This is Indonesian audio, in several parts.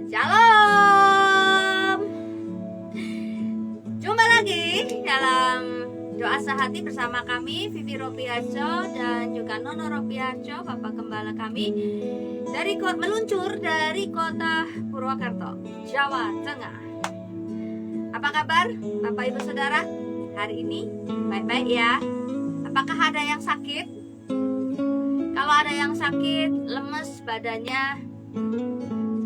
Shalom. Jumpa lagi dalam doa sehati bersama kami, Vivi Ropiharjo dan juga Nono Ropiharjo, Bapak Gembala kami meluncur dari kota Purwokerto, Jawa Tengah. Apa kabar Bapak Ibu Saudara hari ini? Baik-baik ya. Apakah ada yang sakit? Kalau ada yang sakit, lemes badannya,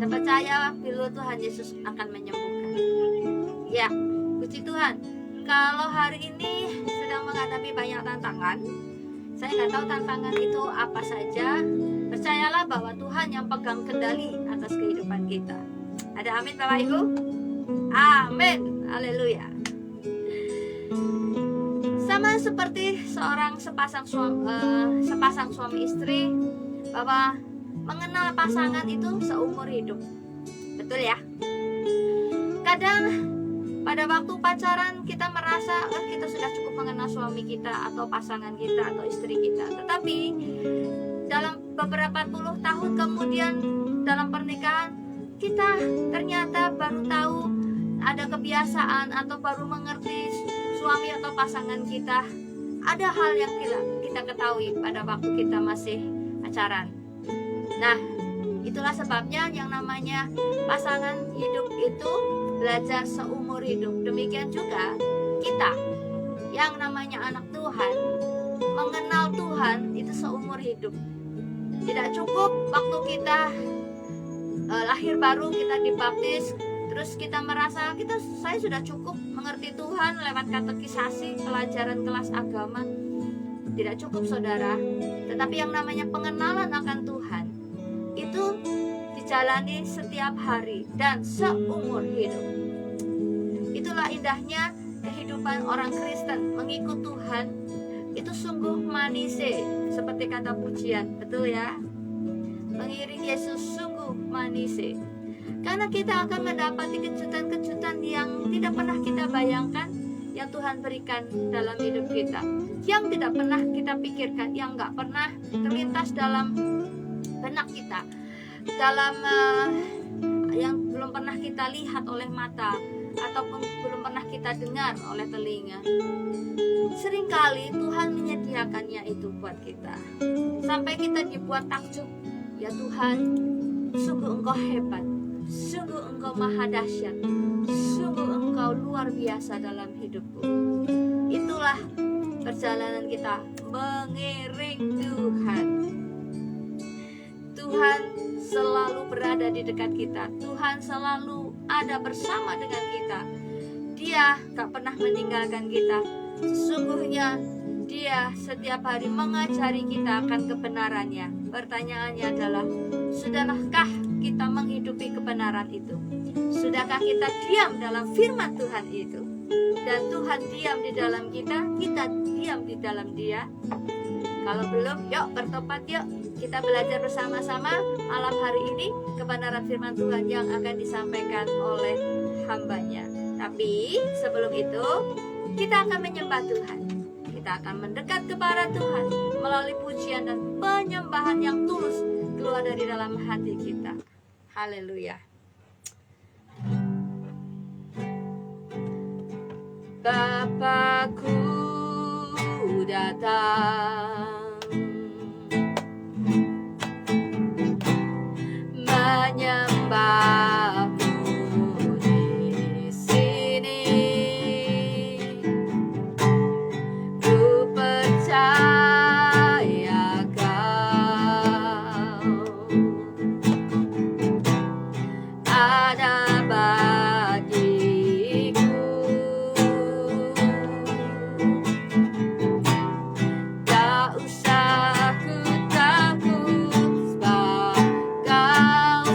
saya percaya firman Tuhan Yesus akan menyembuhkan. Ya, puji Tuhan. Kalau hari ini sedang menghadapi banyak tantangan, saya nggak tahu tantangan itu apa saja. Percayalah bahwa Tuhan yang pegang kendali atas kehidupan kita. Ada amin Bapak Ibu? Amin. Haleluya. Sama seperti sepasang suami istri, bahwa mengenal pasangan itu seumur hidup. Betul ya? Kadang pada waktu pacaran kita merasa kita sudah cukup mengenal suami kita atau pasangan kita atau istri kita. Tetapi dalam beberapa puluh tahun kemudian dalam pernikahan, kita ternyata baru tahu ada kebiasaan atau baru mengerti suami atau pasangan kita. Ada hal yang kita ketahui pada waktu kita masih pacaran. Nah, itulah sebabnya yang namanya pasangan hidup itu belajar seumur hidup. Demikian juga kita yang namanya anak Tuhan, mengenal Tuhan itu seumur hidup. Tidak cukup waktu kita lahir baru, kita dibaptis, terus kita merasa saya sudah cukup mengerti Tuhan lewat katekisasi, pelajaran kelas agama. Tidak cukup saudara. Tetapi yang namanya pengenalan akan Tuhan itu dijalani setiap hari dan seumur hidup. Itulah indahnya kehidupan orang Kristen. Mengikut Tuhan itu sungguh manis, seperti kata pujian. Betul ya? Mengiring Yesus sungguh manis. Karena kita akan mendapati kejutan-kejutan yang tidak pernah kita bayangkan, yang Tuhan berikan dalam hidup kita, yang tidak pernah kita pikirkan, yang nggak pernah terlintas dalam benak kita, yang belum pernah kita lihat oleh mata, ataupun belum pernah kita dengar oleh telinga. Seringkali Tuhan menyediakannya itu buat kita, sampai kita dibuat takjub. Ya Tuhan, sungguh Engkau hebat, sungguh Engkau maha dahsyat, sungguh Engkau luar biasa dalam hidupku. Itulah perjalanan kita mengiring Tuhan. Tuhan selalu berada di dekat kita. Tuhan selalu ada bersama dengan kita. Dia gak pernah meninggalkan kita. Sesungguhnya Dia setiap hari mengajari kita akan kebenarannya. Pertanyaannya adalah, sudahkah kita menghidupi kebenaran itu? Sudahkah kita diam dalam firman Tuhan itu? Dan Tuhan diam di dalam kita diam di dalam Dia. Kalau belum, yuk bertobat, yuk kita belajar bersama-sama malam hari ini kebenaran firman Tuhan yang akan disampaikan oleh hambanya. Tapi sebelum itu, kita akan menyembah Tuhan. Kita akan mendekat kepada Tuhan melalui pujian dan penyembahan yang tulus keluar dari dalam hati kita. Haleluya. Bapakku datang menyembahmu di sini. Ku percaya Kau ada bagiku. Tak usah ku takut, sebab Kau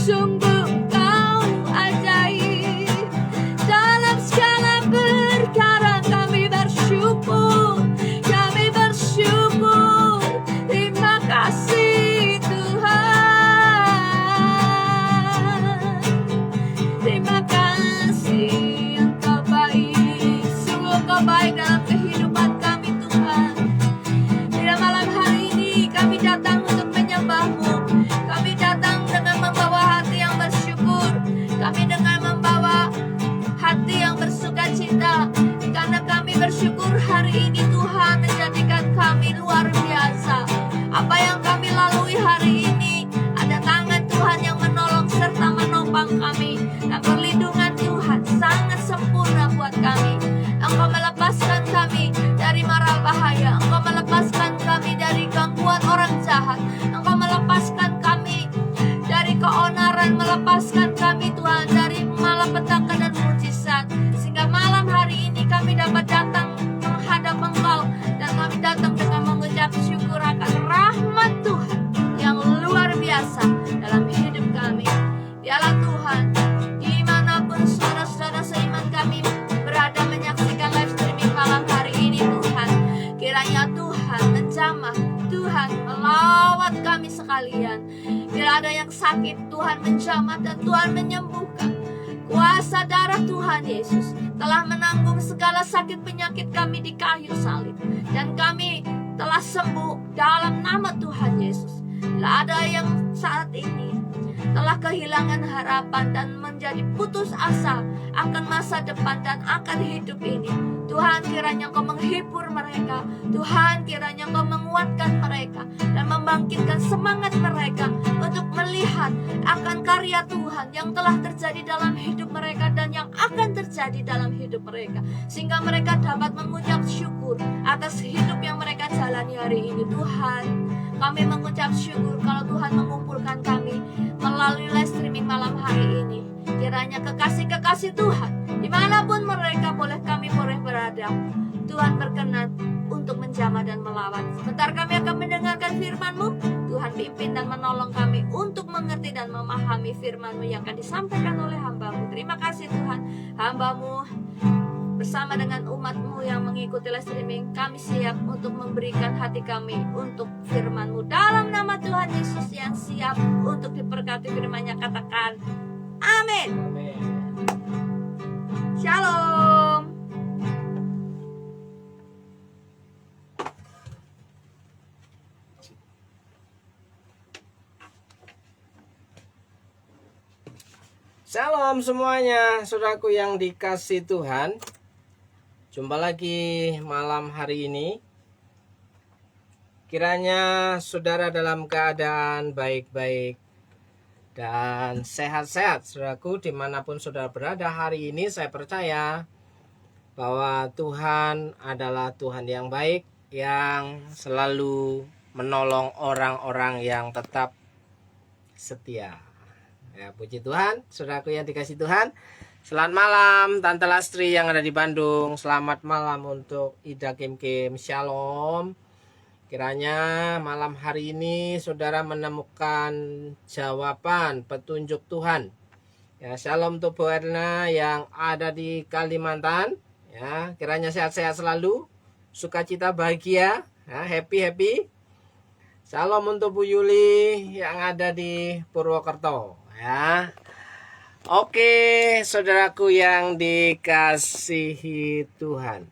sungguh kau ajaib. Dalam segala perkara kami bersyukur, kami bersyukur. Terima kasih Tuhan, terima kasih Engkau baik, sungguh Engkau baik dalam kehidupan kami Tuhan. Pada malam hari ini kami datang untuk menyembah-Mu. Kami datang dengan membawa hati yang bersyukur, kami dengan membawa hati yang bersukacita, karena kami bersyukur hari ini Tuhan menjadikan kami luar biasa. Apa yang kami lalui hari ini, ada tangan Tuhan yang menolong serta menopang kami, dan perlindungan Tuhan sangat sempurna buat kami. Engkau melepaskan kami dari mara bahaya, Engkau melepaskan kami dari gangguan orang jahat, Engkau melepaskan kami dari keonaran, melepaskan kami Tuhan dari malapetaka dan mujizat, sehingga malam hari ini kami dapat datang menghadap Engkau, dan kami datang dengan mengucap syukur akan rahmat Tuhan yang luar biasa dalam hidup kami. Biarlah Tuhan, dimanapun saudara-saudara seiman kami berada menyaksikan live streaming malam hari ini Tuhan, kiranya Tuhan menjamah, Tuhan melawat kami sekalian. Bila ada yang sakit, Tuhan menjamah dan Tuhan menyembuhkan. Kuasa darah Tuhan Yesus telah menanggung segala sakit penyakit kami di kayu salib, dan kami telah sembuh dalam nama Tuhan Yesus. Bila ada yang saat ini telah kehilangan harapan dan menjadi putus asa akan masa depan dan akan hidup ini, Tuhan kiranya Engkau menghibur mereka, Tuhan kiranya Engkau menguatkan mereka dan membangkitkan semangat mereka untuk melihat akan karya Tuhan yang telah terjadi dalam hidup mereka dan yang akan terjadi dalam hidup mereka, sehingga mereka dapat mengucap syukur atas hidup yang mereka jalani hari ini. Tuhan, kami mengucap syukur kalau Tuhan mengumpulkan kami melalui live streaming malam hari ini. Kiranya kekasih-kekasih Tuhan, dimanapun mereka kami boleh berada, Tuhan berkenan untuk menjamah dan melawat. Sebentar kami akan mendengarkan firman-Mu. Tuhan pimpin dan menolong kami untuk mengerti dan memahami firman-Mu yang akan disampaikan oleh hamba-Mu. Terima kasih Tuhan, hamba-Mu bersama dengan umat-Mu yang mengikuti live streaming, kami siap untuk memberikan hati kami untuk firman-Mu. Dalam nama Tuhan Yesus yang siap untuk diberkati firman-Nya, katakan amin. Amin. Shalom. Shalom semuanya, saudaraku yang dikasih Tuhan. Jumpa lagi malam hari ini. Kiranya saudara dalam keadaan baik-baik dan sehat-sehat, saudaraku, dimanapun saudara berada hari ini. Saya percaya bahwa Tuhan adalah Tuhan yang baik, yang selalu menolong orang-orang yang tetap setia. Ya, puji Tuhan, saudaraku yang dikasih Tuhan. Selamat malam Tante Lastri yang ada di Bandung. Selamat malam untuk Ida Kim Kim. Shalom. Kiranya malam hari ini saudara menemukan jawaban petunjuk Tuhan. Ya, shalom untuk Bu Erna yang ada di Kalimantan. Ya, kiranya sehat-sehat selalu, sukacita bahagia, ya, happy. Shalom untuk Bu Yuli yang ada di Purwokerto. Ya. Oke, saudaraku yang dikasihi Tuhan.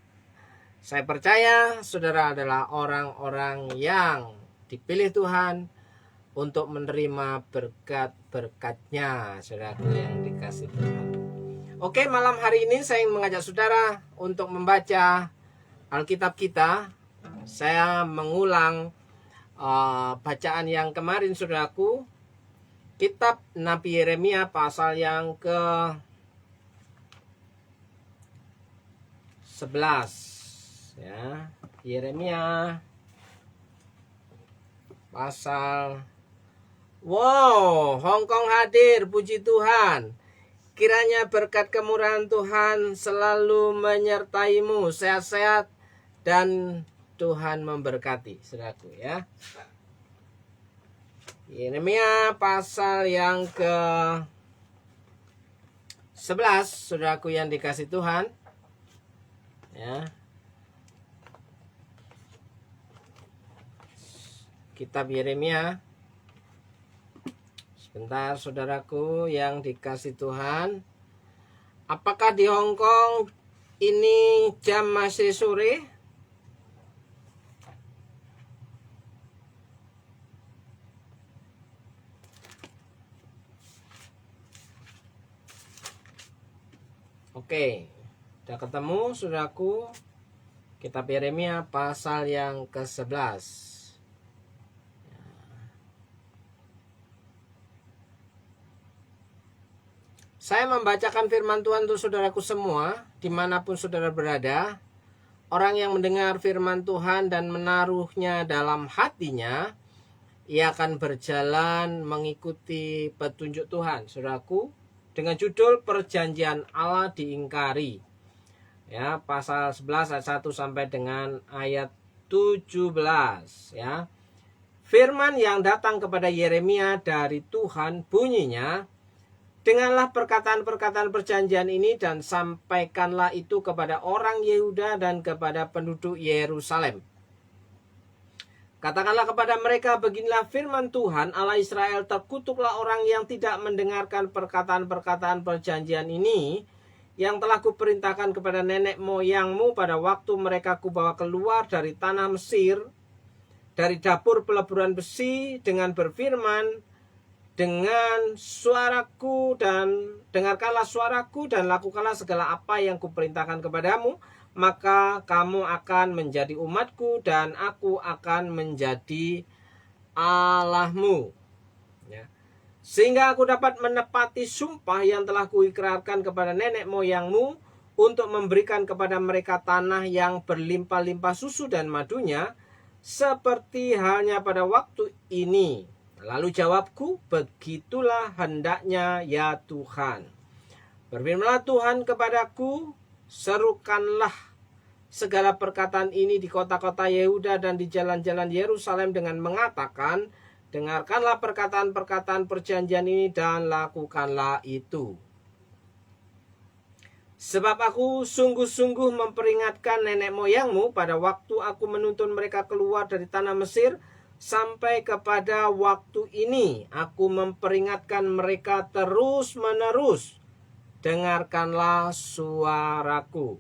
Saya percaya saudara adalah orang-orang yang dipilih Tuhan untuk menerima berkat-berkat-Nya, saudaraku yang dikasihi Tuhan. Oke, malam hari ini saya ingin mengajak saudara untuk membaca Alkitab kita. Saya mengulang bacaan yang kemarin, saudaraku. Kitab Nabi Yeremia pasal yang ke-11, ya. Yeremia pasal, wow, Hongkong hadir, puji Tuhan. Kiranya berkat kemurahan Tuhan selalu menyertaimu, sehat-sehat dan Tuhan memberkati, saudaraku, ya. Yeremia pasal yang ke 11, saudaraku yang dikasih Tuhan. Ya. Kitab Yeremia. Sebentar, saudaraku yang dikasih Tuhan. Apakah di Hong Kong ini jam masih sore? Oke, sudah ketemu saudaraku. Kitab Yeremia pasal yang ke-11. Saya membacakan firman Tuhan untuk saudaraku semua, dimanapun saudara berada. Orang yang mendengar firman Tuhan dan menaruhnya dalam hatinya, ia akan berjalan mengikuti petunjuk Tuhan, saudaraku. Dengan judul Perjanjian Allah diingkari. Ya, pasal 11 ayat 1 sampai dengan ayat 17, ya. Firman yang datang kepada Yeremia dari Tuhan bunyinya, "Dengarlah perkataan-perkataan perjanjian ini dan sampaikanlah itu kepada orang Yehuda dan kepada penduduk Yerusalem. Katakanlah kepada mereka, beginilah firman Tuhan Allah Israel, terkutuklah orang yang tidak mendengarkan perkataan-perkataan perjanjian ini, yang telah kuperintahkan kepada nenek moyangmu pada waktu mereka kubawa keluar dari tanah Mesir, dari dapur peleburan besi, dengan berfirman, dengan suaraku dan dengarkanlah suaraku dan lakukanlah segala apa yang kuperintahkan kepadamu, maka kamu akan menjadi umatku dan aku akan menjadi Allahmu. Ya. Sehingga aku dapat menepati sumpah yang telah kuikrarkan kepada nenek moyangmu untuk memberikan kepada mereka tanah yang berlimpah-limpah susu dan madunya, seperti halnya pada waktu ini. Lalu jawabku, begitulah hendaknya ya Tuhan. Berfirmanlah Tuhan kepadaku, serukanlah segala perkataan ini di kota-kota Yehuda dan di jalan-jalan Yerusalem dengan mengatakan, dengarkanlah perkataan-perkataan perjanjian ini dan lakukanlah itu. Sebab aku sungguh-sungguh memperingatkan nenek moyangmu pada waktu aku menuntun mereka keluar dari tanah Mesir, sampai kepada waktu ini aku memperingatkan mereka terus-menerus. Dengarkanlah suaraku.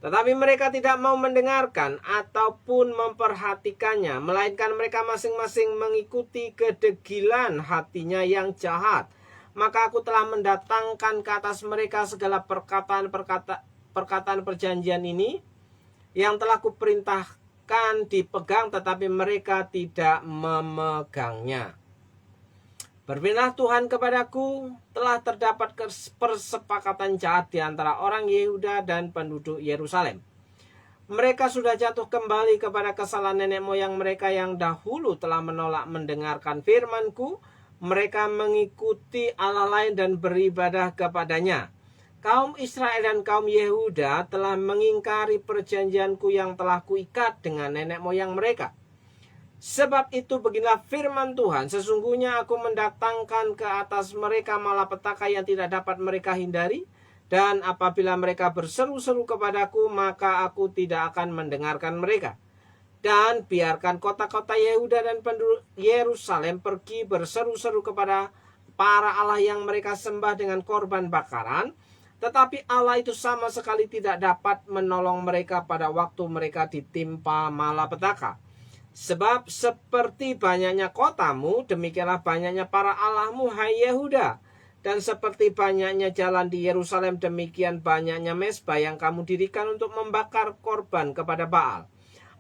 Tetapi mereka tidak mau mendengarkan ataupun memperhatikannya, melainkan mereka masing-masing mengikuti kedegilan hatinya yang jahat. Maka aku telah mendatangkan ke atas mereka segala perkataan perjanjian ini, yang telah kuperintahkan dipegang, tetapi mereka tidak memegangnya. Berfirmanlah Tuhan kepadaku, telah terdapat persepakatan jahat di antara orang Yehuda dan penduduk Yerusalem. Mereka sudah jatuh kembali kepada kesalahan nenek moyang mereka yang dahulu telah menolak mendengarkan firman-Ku. Mereka mengikuti Allah lain dan beribadah kepadanya. Kaum Israel dan kaum Yehuda telah mengingkari perjanjian-Ku yang telah kuikat dengan nenek moyang mereka. Sebab itu beginilah firman Tuhan, sesungguhnya aku mendatangkan ke atas mereka malapetaka yang tidak dapat mereka hindari, dan apabila mereka berseru-seru kepadaku, maka aku tidak akan mendengarkan mereka. Dan biarkan kota-kota Yehuda dan penduduk Yerusalem pergi berseru-seru kepada para Allah yang mereka sembah dengan korban bakaran, tetapi Allah itu sama sekali tidak dapat menolong mereka pada waktu mereka ditimpa malapetaka. Sebab seperti banyaknya kotamu, demikianlah banyaknya para allahmu, hai Yehuda. Dan seperti banyaknya jalan di Yerusalem, demikian banyaknya mezbah yang kamu dirikan untuk membakar korban kepada Baal.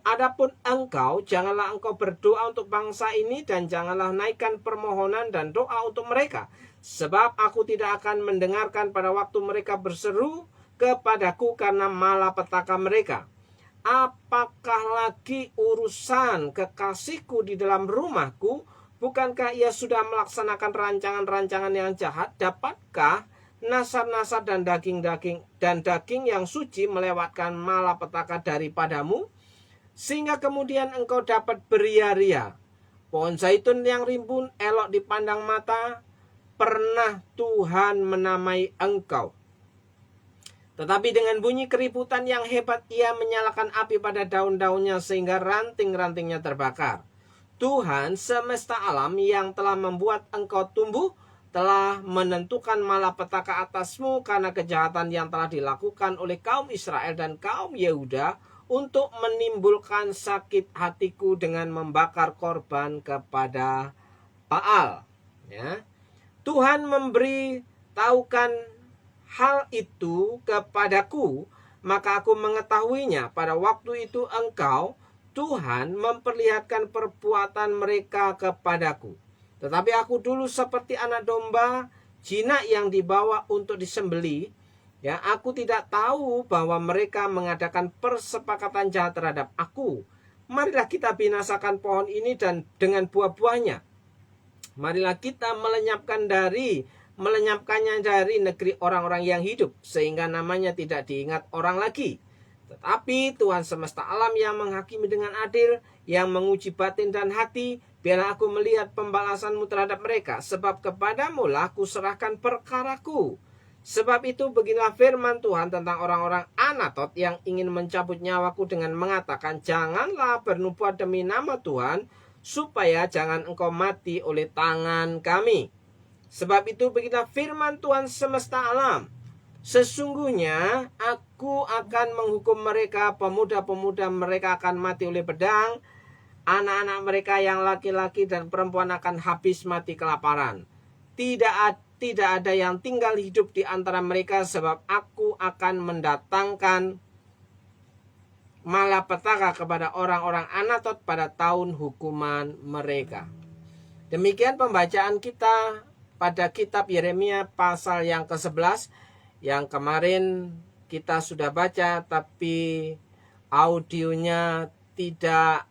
Adapun engkau, janganlah engkau berdoa untuk bangsa ini, dan janganlah naikkan permohonan dan doa untuk mereka. Sebab aku tidak akan mendengarkan pada waktu mereka berseru kepadaku karena malapetaka mereka. Apakah lagi urusan kekasihku di dalam rumahku? Bukankah ia sudah melaksanakan rancangan-rancangan yang jahat? Dapatkah nasar-nasar dan daging yang suci melewatkan malapetaka daripadamu? Sehingga kemudian engkau dapat beria-ria. pohon zaitun yang rimbun elok dipandang mata, pernah Tuhan menamai engkau. Tetapi dengan bunyi keributan yang hebat, ia menyalakan api pada daun-daunnya sehingga ranting-rantingnya terbakar. Tuhan semesta alam yang telah membuat engkau tumbuh, telah menentukan malapetaka atasmu karena kejahatan yang telah dilakukan oleh kaum Israel dan kaum Yehuda untuk menimbulkan sakit hatiku dengan membakar korban kepada Baal. Ya. Tuhan memberi tahukan hal itu kepadaku, maka aku mengetahuinya. Pada waktu itu engkau, Tuhan, memperlihatkan perbuatan mereka kepadaku. Tetapi aku dulu seperti anak domba jinak yang dibawa untuk disembeli. Ya, aku tidak tahu bahwa mereka mengadakan persepakatan jahat terhadap aku. Marilah kita binasakan pohon ini dan dengan buah-buahnya. Marilah kita melenyapkannya dari negeri orang-orang yang hidup, sehingga namanya tidak diingat orang lagi. Tetapi Tuhan semesta alam yang menghakimi dengan adil, yang menguji batin dan hati, biarlah aku melihat pembalasanmu terhadap mereka, sebab kepadamu lah kuserahkan perkaraku. Sebab itu beginilah firman Tuhan tentang orang-orang Anatot yang ingin mencabut nyawaku dengan mengatakan, janganlah bernubuat demi nama Tuhan, supaya jangan engkau mati oleh tangan kami. Sebab itu beginilah firman Tuhan semesta alam, sesungguhnya aku akan menghukum mereka, pemuda-pemuda mereka akan mati oleh pedang, anak-anak mereka yang laki-laki dan perempuan akan habis mati kelaparan. Tidak ada yang tinggal hidup di antara mereka, sebab aku akan mendatangkan malapetaka kepada orang-orang Anatot pada tahun hukuman mereka. Demikian pembacaan kita pada kitab Yeremia pasal yang ke-11 yang kemarin kita sudah baca, tapi audionya tidak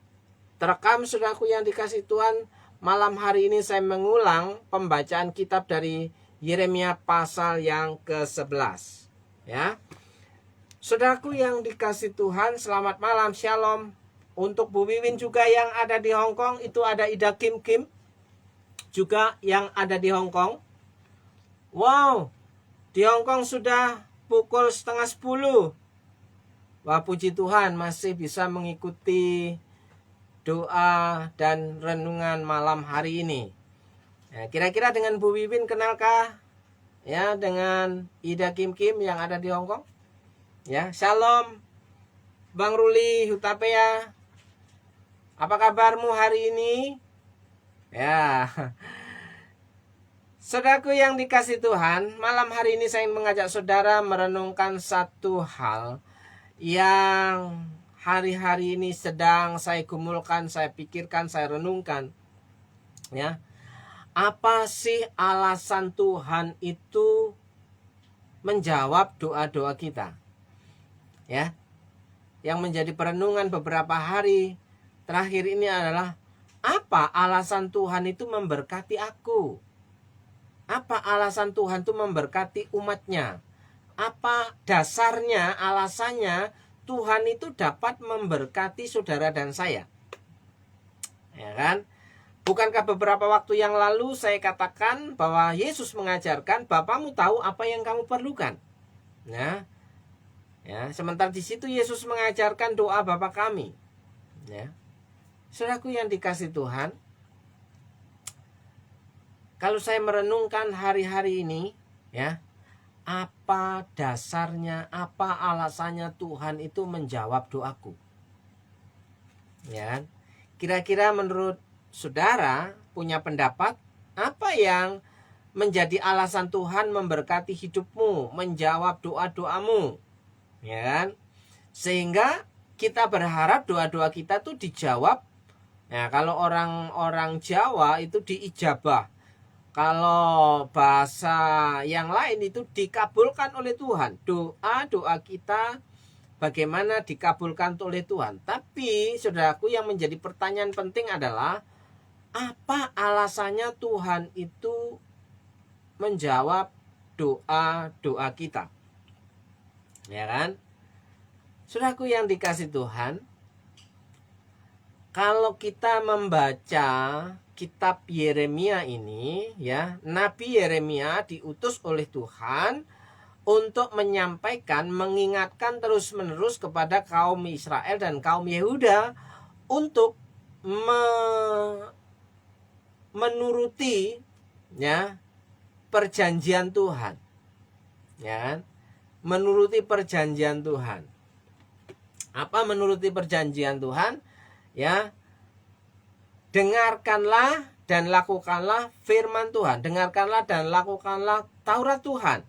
terekam. Saudaraku yang dikasih Tuhan, malam hari ini saya mengulang pembacaan kitab dari Yeremia pasal yang ke-11. Ya, saudaraku yang dikasih Tuhan, selamat malam, shalom. Untuk Bu Wiwin juga yang ada di Hong Kong, itu ada Ida Kim juga yang ada di Hong Kong. Wow, di Hong Kong sudah pukul 9:30. Wah, puji Tuhan masih bisa mengikuti doa dan renungan malam hari ini. Ya, kira-kira dengan Bu Wiwin kenalkah ya dengan Ida Kim yang ada di Hong Kong? Ya, shalom Bang Ruli Hutapea. Apa kabarmu hari ini? Ya. Saudaraku yang dikasih Tuhan, malam hari ini saya ingin mengajak saudara merenungkan satu hal yang hari-hari ini sedang saya gumulkan, saya pikirkan, saya renungkan. Ya. Apa sih alasan Tuhan itu menjawab doa-doa kita? Ya. Yang menjadi perenungan beberapa hari terakhir ini adalah, apa alasan Tuhan itu memberkati aku? Apa alasan Tuhan itu memberkati umatnya? Apa dasarnya, alasannya Tuhan itu dapat memberkati saudara dan saya? Ya kan? Bukankah beberapa waktu yang lalu saya katakan bahwa Yesus mengajarkan, Bapamu tahu apa yang kamu perlukan. Nah, ya, sementara di situ Yesus mengajarkan doa Bapa kami. Ya. Saudaraku yang dikasih Tuhan, kalau saya merenungkan hari-hari ini, ya, apa dasarnya, apa alasannya Tuhan itu menjawab doaku? Ya, kira-kira menurut saudara punya pendapat apa yang menjadi alasan Tuhan memberkati hidupmu, menjawab doa-doamu, ya kan? Sehingga kita berharap doa-doa kita tuh dijawab. Nah, kalau orang-orang Jawa itu diijabah. Kalau bahasa yang lain itu dikabulkan oleh Tuhan. Doa-doa kita bagaimana dikabulkan oleh Tuhan. Tapi saudaraku, yang menjadi pertanyaan penting adalah, apa alasannya Tuhan itu menjawab doa-doa kita? Ya kan? Saudaraku yang dikasih Tuhan, kalau kita membaca kitab Yeremia ini, ya, Nabi Yeremia diutus oleh Tuhan untuk menyampaikan, mengingatkan terus-menerus kepada kaum Israel dan kaum Yehuda untuk menuruti, ya, perjanjian Tuhan, ya, menuruti perjanjian Tuhan. Apa menuruti perjanjian Tuhan? Ya, dengarkanlah dan lakukanlah firman Tuhan. Dengarkanlah dan lakukanlah Taurat Tuhan.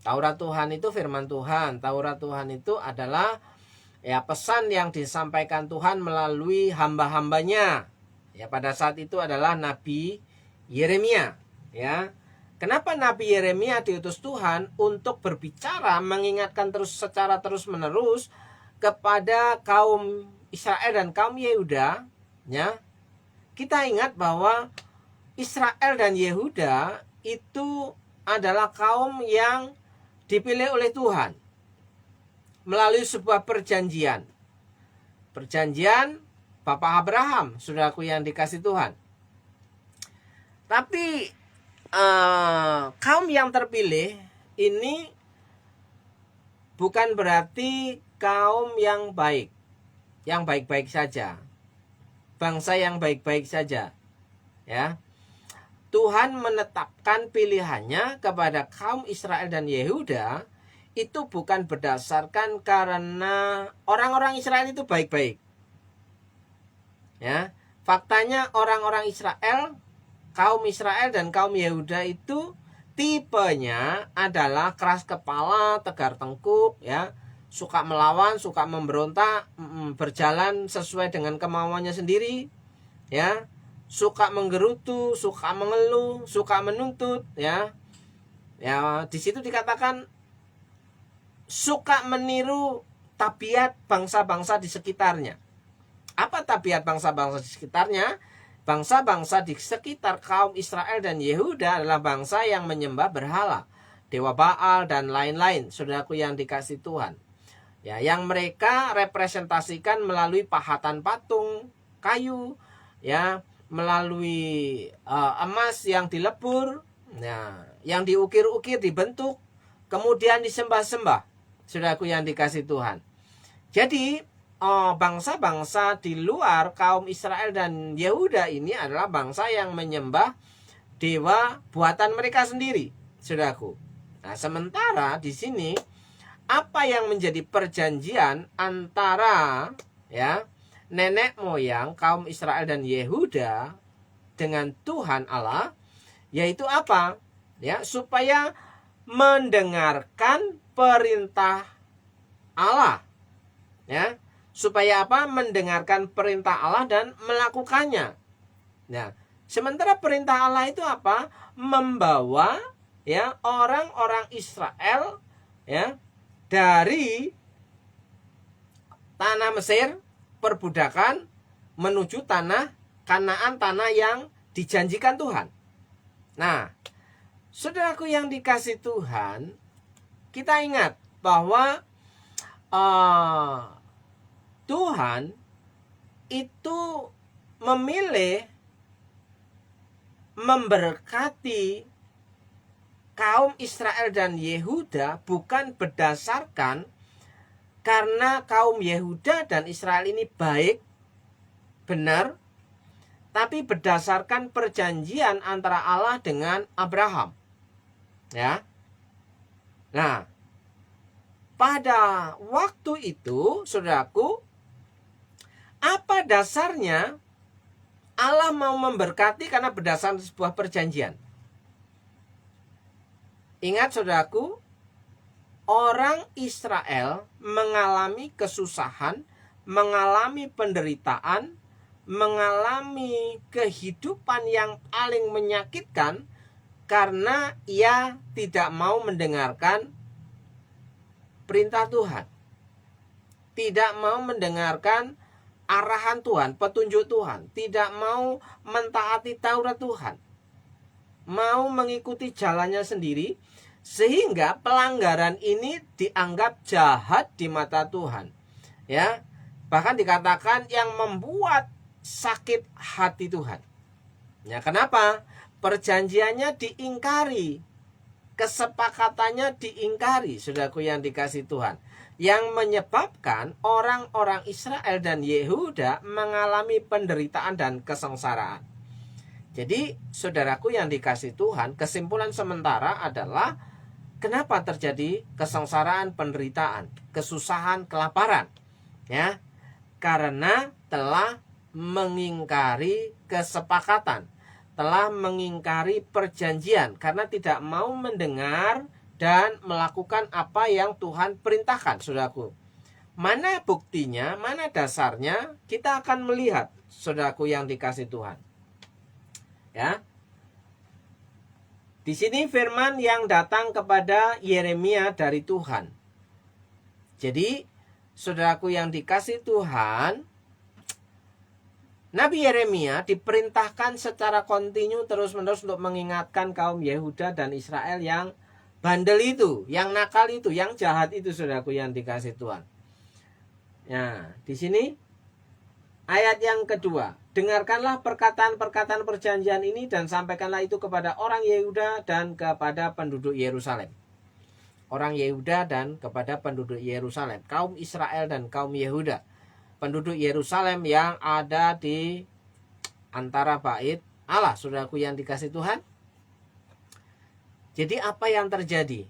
Taurat Tuhan itu firman Tuhan. Taurat Tuhan itu adalah, ya, pesan yang disampaikan Tuhan melalui hamba-hambanya. Ya, pada saat itu adalah Nabi Yeremia. Ya, kenapa Nabi Yeremia diutus Tuhan untuk berbicara, mengingatkan secara terus-menerus kepada kaum Israel dan kaum Yehuda, ya. Kita ingat bahwa Israel dan Yehuda itu adalah kaum yang dipilih oleh Tuhan melalui sebuah perjanjian. Perjanjian Bapak Abraham, saudaraku yang dikasih Tuhan. Tapi kaum yang terpilih ini bukan berarti kaum yang baik, yang baik-baik saja, bangsa yang baik-baik saja, ya. Tuhan menetapkan pilihannya kepada kaum Israel dan Yehuda itu bukan berdasarkan karena orang-orang Israel itu baik-baik, ya. Faktanya orang-orang Israel, kaum Israel dan kaum Yehuda itu tipenya adalah keras kepala, tegar tengkuk, ya, suka melawan, suka memberontak, berjalan sesuai dengan kemauannya sendiri, ya, suka menggerutu, suka mengeluh, suka menuntut, ya. Ya, di situ dikatakan suka meniru tabiat bangsa-bangsa di sekitarnya. Apa tabiat bangsa-bangsa di sekitarnya? Bangsa-bangsa di sekitar kaum Israel dan Yehuda adalah bangsa yang menyembah berhala, dewa Baal dan lain-lain, saudaraku yang dikasih Tuhan. Ya, yang mereka representasikan melalui pahatan patung kayu, ya, melalui emas yang dilebur, ya, yang diukir-ukir, dibentuk, kemudian disembah-sembah, saudaraku yang dikasih Tuhan. Jadi bangsa-bangsa di luar kaum Israel dan Yehuda ini adalah bangsa yang menyembah dewa buatan mereka sendiri, saudaraku. Nah, sementara di sini apa yang menjadi perjanjian antara, ya, nenek moyang kaum Israel dan Yehuda dengan Tuhan Allah, yaitu apa? Ya, supaya mendengarkan perintah Allah, ya. Supaya apa? Mendengarkan perintah Allah dan melakukannya. Nah, sementara perintah Allah itu apa? Membawa, ya, orang-orang Israel, ya, dari tanah Mesir, perbudakan, menuju tanah Kanaan, tanah yang dijanjikan Tuhan. Nah, saudaraku yang dikasih Tuhan, kita ingat bahwa Tuhan itu memilih memberkati kaum Israel dan Yehuda bukan berdasarkan karena kaum Yehuda dan Israel ini baik, benar, tapi berdasarkan perjanjian antara Allah dengan Abraham. Ya. Nah, pada waktu itu, saudaraku, apa dasarnya Allah mau memberkati karena berdasarkan sebuah perjanjian? Ingat, saudaraku, orang Israel mengalami kesusahan, mengalami penderitaan, mengalami kehidupan yang paling menyakitkan karena ia tidak mau mendengarkan perintah Tuhan, tidak mau mendengarkan arahan Tuhan, petunjuk Tuhan, tidak mau mentaati Taurat Tuhan, mau mengikuti jalannya sendiri, sehingga pelanggaran ini dianggap jahat di mata Tuhan. Ya, Bahkan dikatakan yang membuat sakit hati Tuhan. Ya, kenapa? Perjanjiannya diingkari, kesepakatannya diingkari, saudaraku yang dikasihi Tuhan. Yang menyebabkan orang-orang Israel dan Yehuda mengalami penderitaan dan kesengsaraan. Jadi, saudaraku yang dikasihi Tuhan, kesimpulan sementara adalah kenapa terjadi kesengsaraan, penderitaan, kesusahan, kelaparan? Ya, karena telah mengingkari kesepakatan, telah mengingkari perjanjian karena tidak mau mendengar dan melakukan apa yang Tuhan perintahkan, saudaraku. Mana buktinya, mana dasarnya? Kita akan melihat, saudaraku yang dikasihi Tuhan. Ya. Di sini firman yang datang kepada Yeremia dari Tuhan. Jadi, saudaraku yang dikasihi Tuhan, Nabi Yeremia diperintahkan secara kontinu terus-menerus untuk mengingatkan kaum Yehuda dan Israel yang bandel itu, yang nakal itu, yang jahat itu, saudaraku yang dikasihi Tuhan. Nah, di sini ayat yang kedua, dengarkanlah perkataan-perkataan perjanjian ini dan sampaikanlah itu kepada orang Yehuda dan kepada penduduk Yerusalem. Orang Yehuda dan kepada penduduk Yerusalem, kaum Israel dan kaum Yehuda. Penduduk Yerusalem yang ada di antara bait Allah, saudaraku yang dikasihi Tuhan. Jadi apa yang terjadi?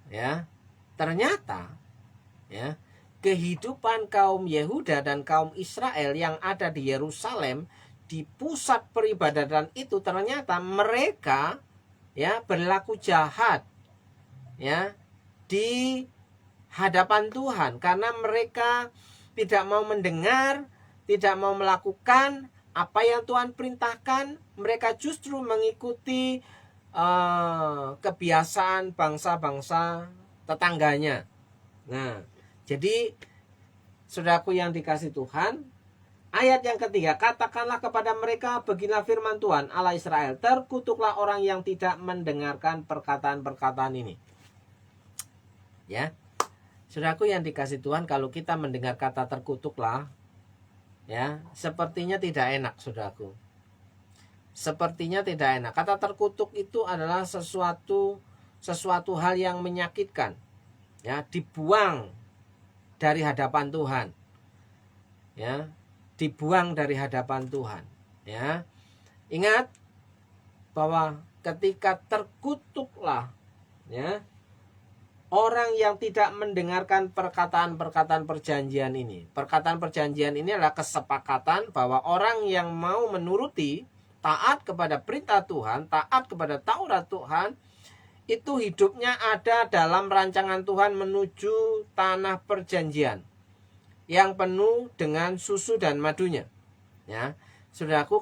Ya, ternyata ya, kehidupan kaum Yehuda dan kaum Israel yang ada di Yerusalem, di pusat peribadatan itu, ternyata mereka ya berlaku jahat ya di hadapan Tuhan karena mereka tidak mau mendengar, tidak mau melakukan apa yang Tuhan perintahkan. Mereka justru mengikuti kebiasaan bangsa-bangsa tetangganya. Nah, jadi saudaraku yang dikasihi Tuhan, ayat yang ketiga, katakanlah kepada mereka, beginilah firman Tuhan Allah Israel, terkutuklah orang yang tidak mendengarkan perkataan-perkataan ini. Ya, saudaraku yang dikasihi Tuhan, kalau kita mendengar kata terkutuklah, ya, sepertinya tidak enak, saudaraku. Sepertinya tidak enak. Kata terkutuk itu adalah sesuatu hal yang menyakitkan. Ya, dibuang dari hadapan Tuhan. Ya, dibuang dari hadapan Tuhan. Ya. Ingat bahwa ketika terkutuklah, ya, orang yang tidak mendengarkan perkataan-perkataan perjanjian ini. Perkataan perjanjian ini adalah kesepakatan bahwa orang yang mau menuruti, taat kepada perintah Tuhan, taat kepada Taurat Tuhan, itu hidupnya ada dalam rancangan Tuhan menuju tanah perjanjian yang penuh dengan susu dan madunya. Ya, saudaraku,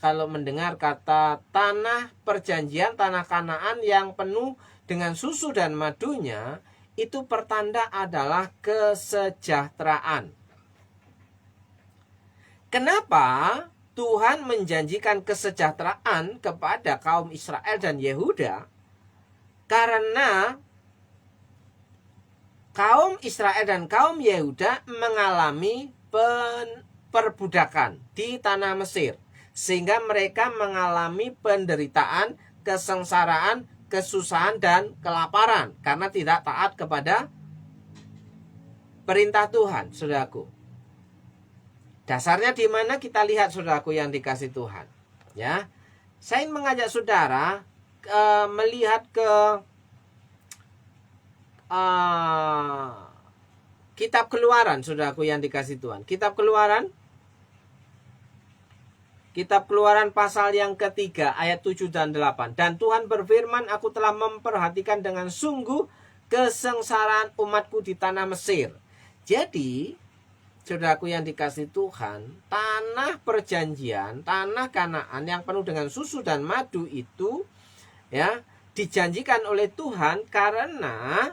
kalau mendengar kata tanah perjanjian, tanah Kanaan yang penuh dengan susu dan madunya, itu pertanda adalah kesejahteraan. Kenapa Tuhan menjanjikan kesejahteraan kepada kaum Israel dan Yehuda? Karena kaum Israel dan kaum Yehuda mengalami perbudakan di tanah Mesir, sehingga mereka mengalami penderitaan, kesengsaraan, kesusahan dan kelaparan karena tidak taat kepada perintah Tuhan, saudaraku. Dasarnya di mana kita lihat, saudaraku yang dikasihi Tuhan. Ya, saya ingin mengajak saudara melihat ke Kitab Keluaran, saudaraku yang dikasihi Tuhan. Kitab Keluaran pasal yang ketiga ayat 7 dan 8. Dan Tuhan berfirman, aku telah memperhatikan dengan sungguh kesengsaraan umatku di tanah Mesir. Jadi, saudaraku yang dikasihi Tuhan, tanah perjanjian, tanah Kanaan yang penuh dengan susu dan madu itu ya dijanjikan oleh Tuhan karena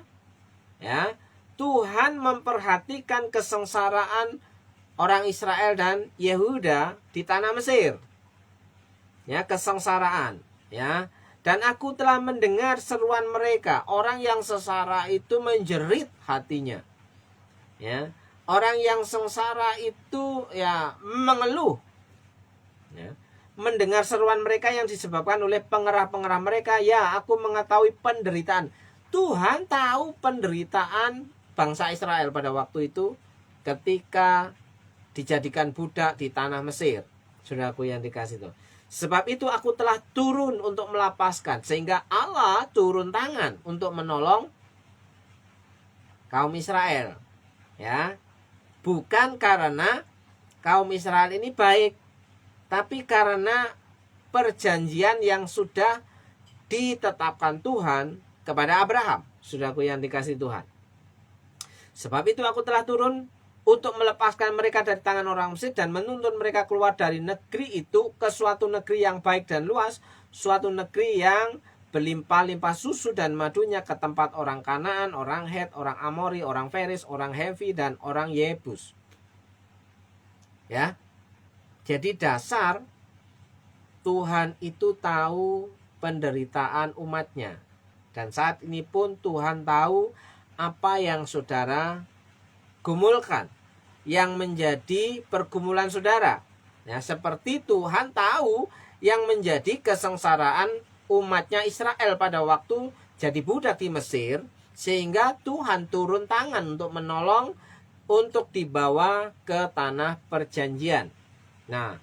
ya Tuhan memperhatikan kesengsaraan orang Israel dan Yehuda di tanah Mesir. Ya, kesengsaraan, ya. Dan aku telah mendengar seruan mereka, orang yang sesara itu menjerit hatinya. Ya. Orang yang sengsara itu ya mengeluh, ya, mendengar seruan mereka yang disebabkan oleh pengerah-pengerah mereka. Ya, aku mengetahui penderitaan. Tuhan tahu penderitaan bangsa Israel pada waktu itu ketika dijadikan budak di tanah Mesir. Saudaraku yang dikasih Tuhan. Sebab itu aku telah turun untuk melepaskan. Sehingga Allah turun tangan untuk menolong kaum Israel. Ya, bukan karena kaum Israel ini baik, tapi karena perjanjian yang sudah ditetapkan Tuhan kepada Abraham. Saudaraku yang dikasih Tuhan. Sebab itu aku telah turun untuk melepaskan mereka dari tangan orang Mesir dan menuntun mereka keluar dari negeri itu ke suatu negeri yang baik dan luas, suatu negeri yang berlimpah-limpah susu dan madunya, ke tempat orang Kanaan, orang Het, orang Amori, orang Feris, orang Hevi, dan orang Yebus. Ya, jadi dasar Tuhan itu tahu penderitaan umatnya, dan saat ini pun Tuhan tahu apa yang saudara gumulkan, yang menjadi pergumulan saudara. Ya, seperti Tuhan tahu yang menjadi kesengsaraan umatnya Israel pada waktu jadi budak di Mesir, sehingga Tuhan turun tangan untuk menolong untuk dibawa ke tanah perjanjian. Nah,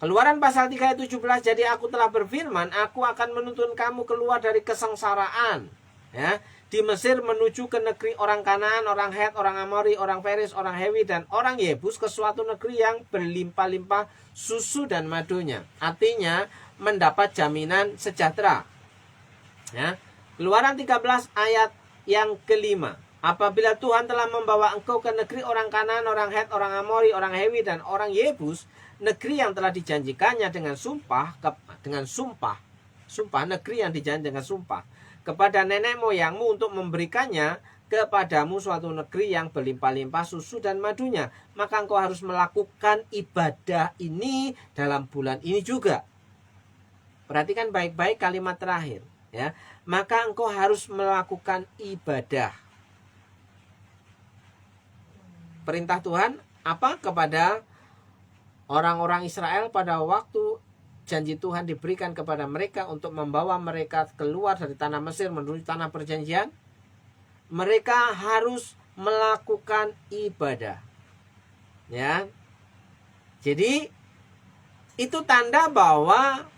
Keluaran pasal 3 ayat 17, jadi aku telah berfirman, aku akan menuntun kamu keluar dari kesengsaraan, ya, di Mesir menuju ke negeri orang Kanaan, orang Het, orang Amori, orang Feris, orang Hewi, dan orang Yebus, ke suatu negeri yang berlimpah-limpah susu dan madunya. Artinya mendapat jaminan sejahtera. Ya. Keluaran 13 ayat yang kelima. Apabila Tuhan telah membawa engkau ke negeri orang Kanaan, orang Het, orang Amori, orang Hewi, dan orang Yebus, negeri yang telah dijanjikannya dengan sumpah, negeri yang dijanjikan dengan sumpah kepada nenek moyangmu untuk memberikannya kepadamu suatu negeri yang berlimpah-limpah susu dan madunya, maka engkau harus melakukan ibadah ini dalam bulan ini juga. Perhatikan baik-baik kalimat terakhir, ya. Maka engkau harus melakukan ibadah. Perintah Tuhan apa kepada orang-orang Israel pada waktu janji Tuhan diberikan kepada mereka untuk membawa mereka keluar dari tanah Mesir menuju tanah perjanjian? Mereka harus melakukan ibadah. Ya. Jadi itu tanda bahwa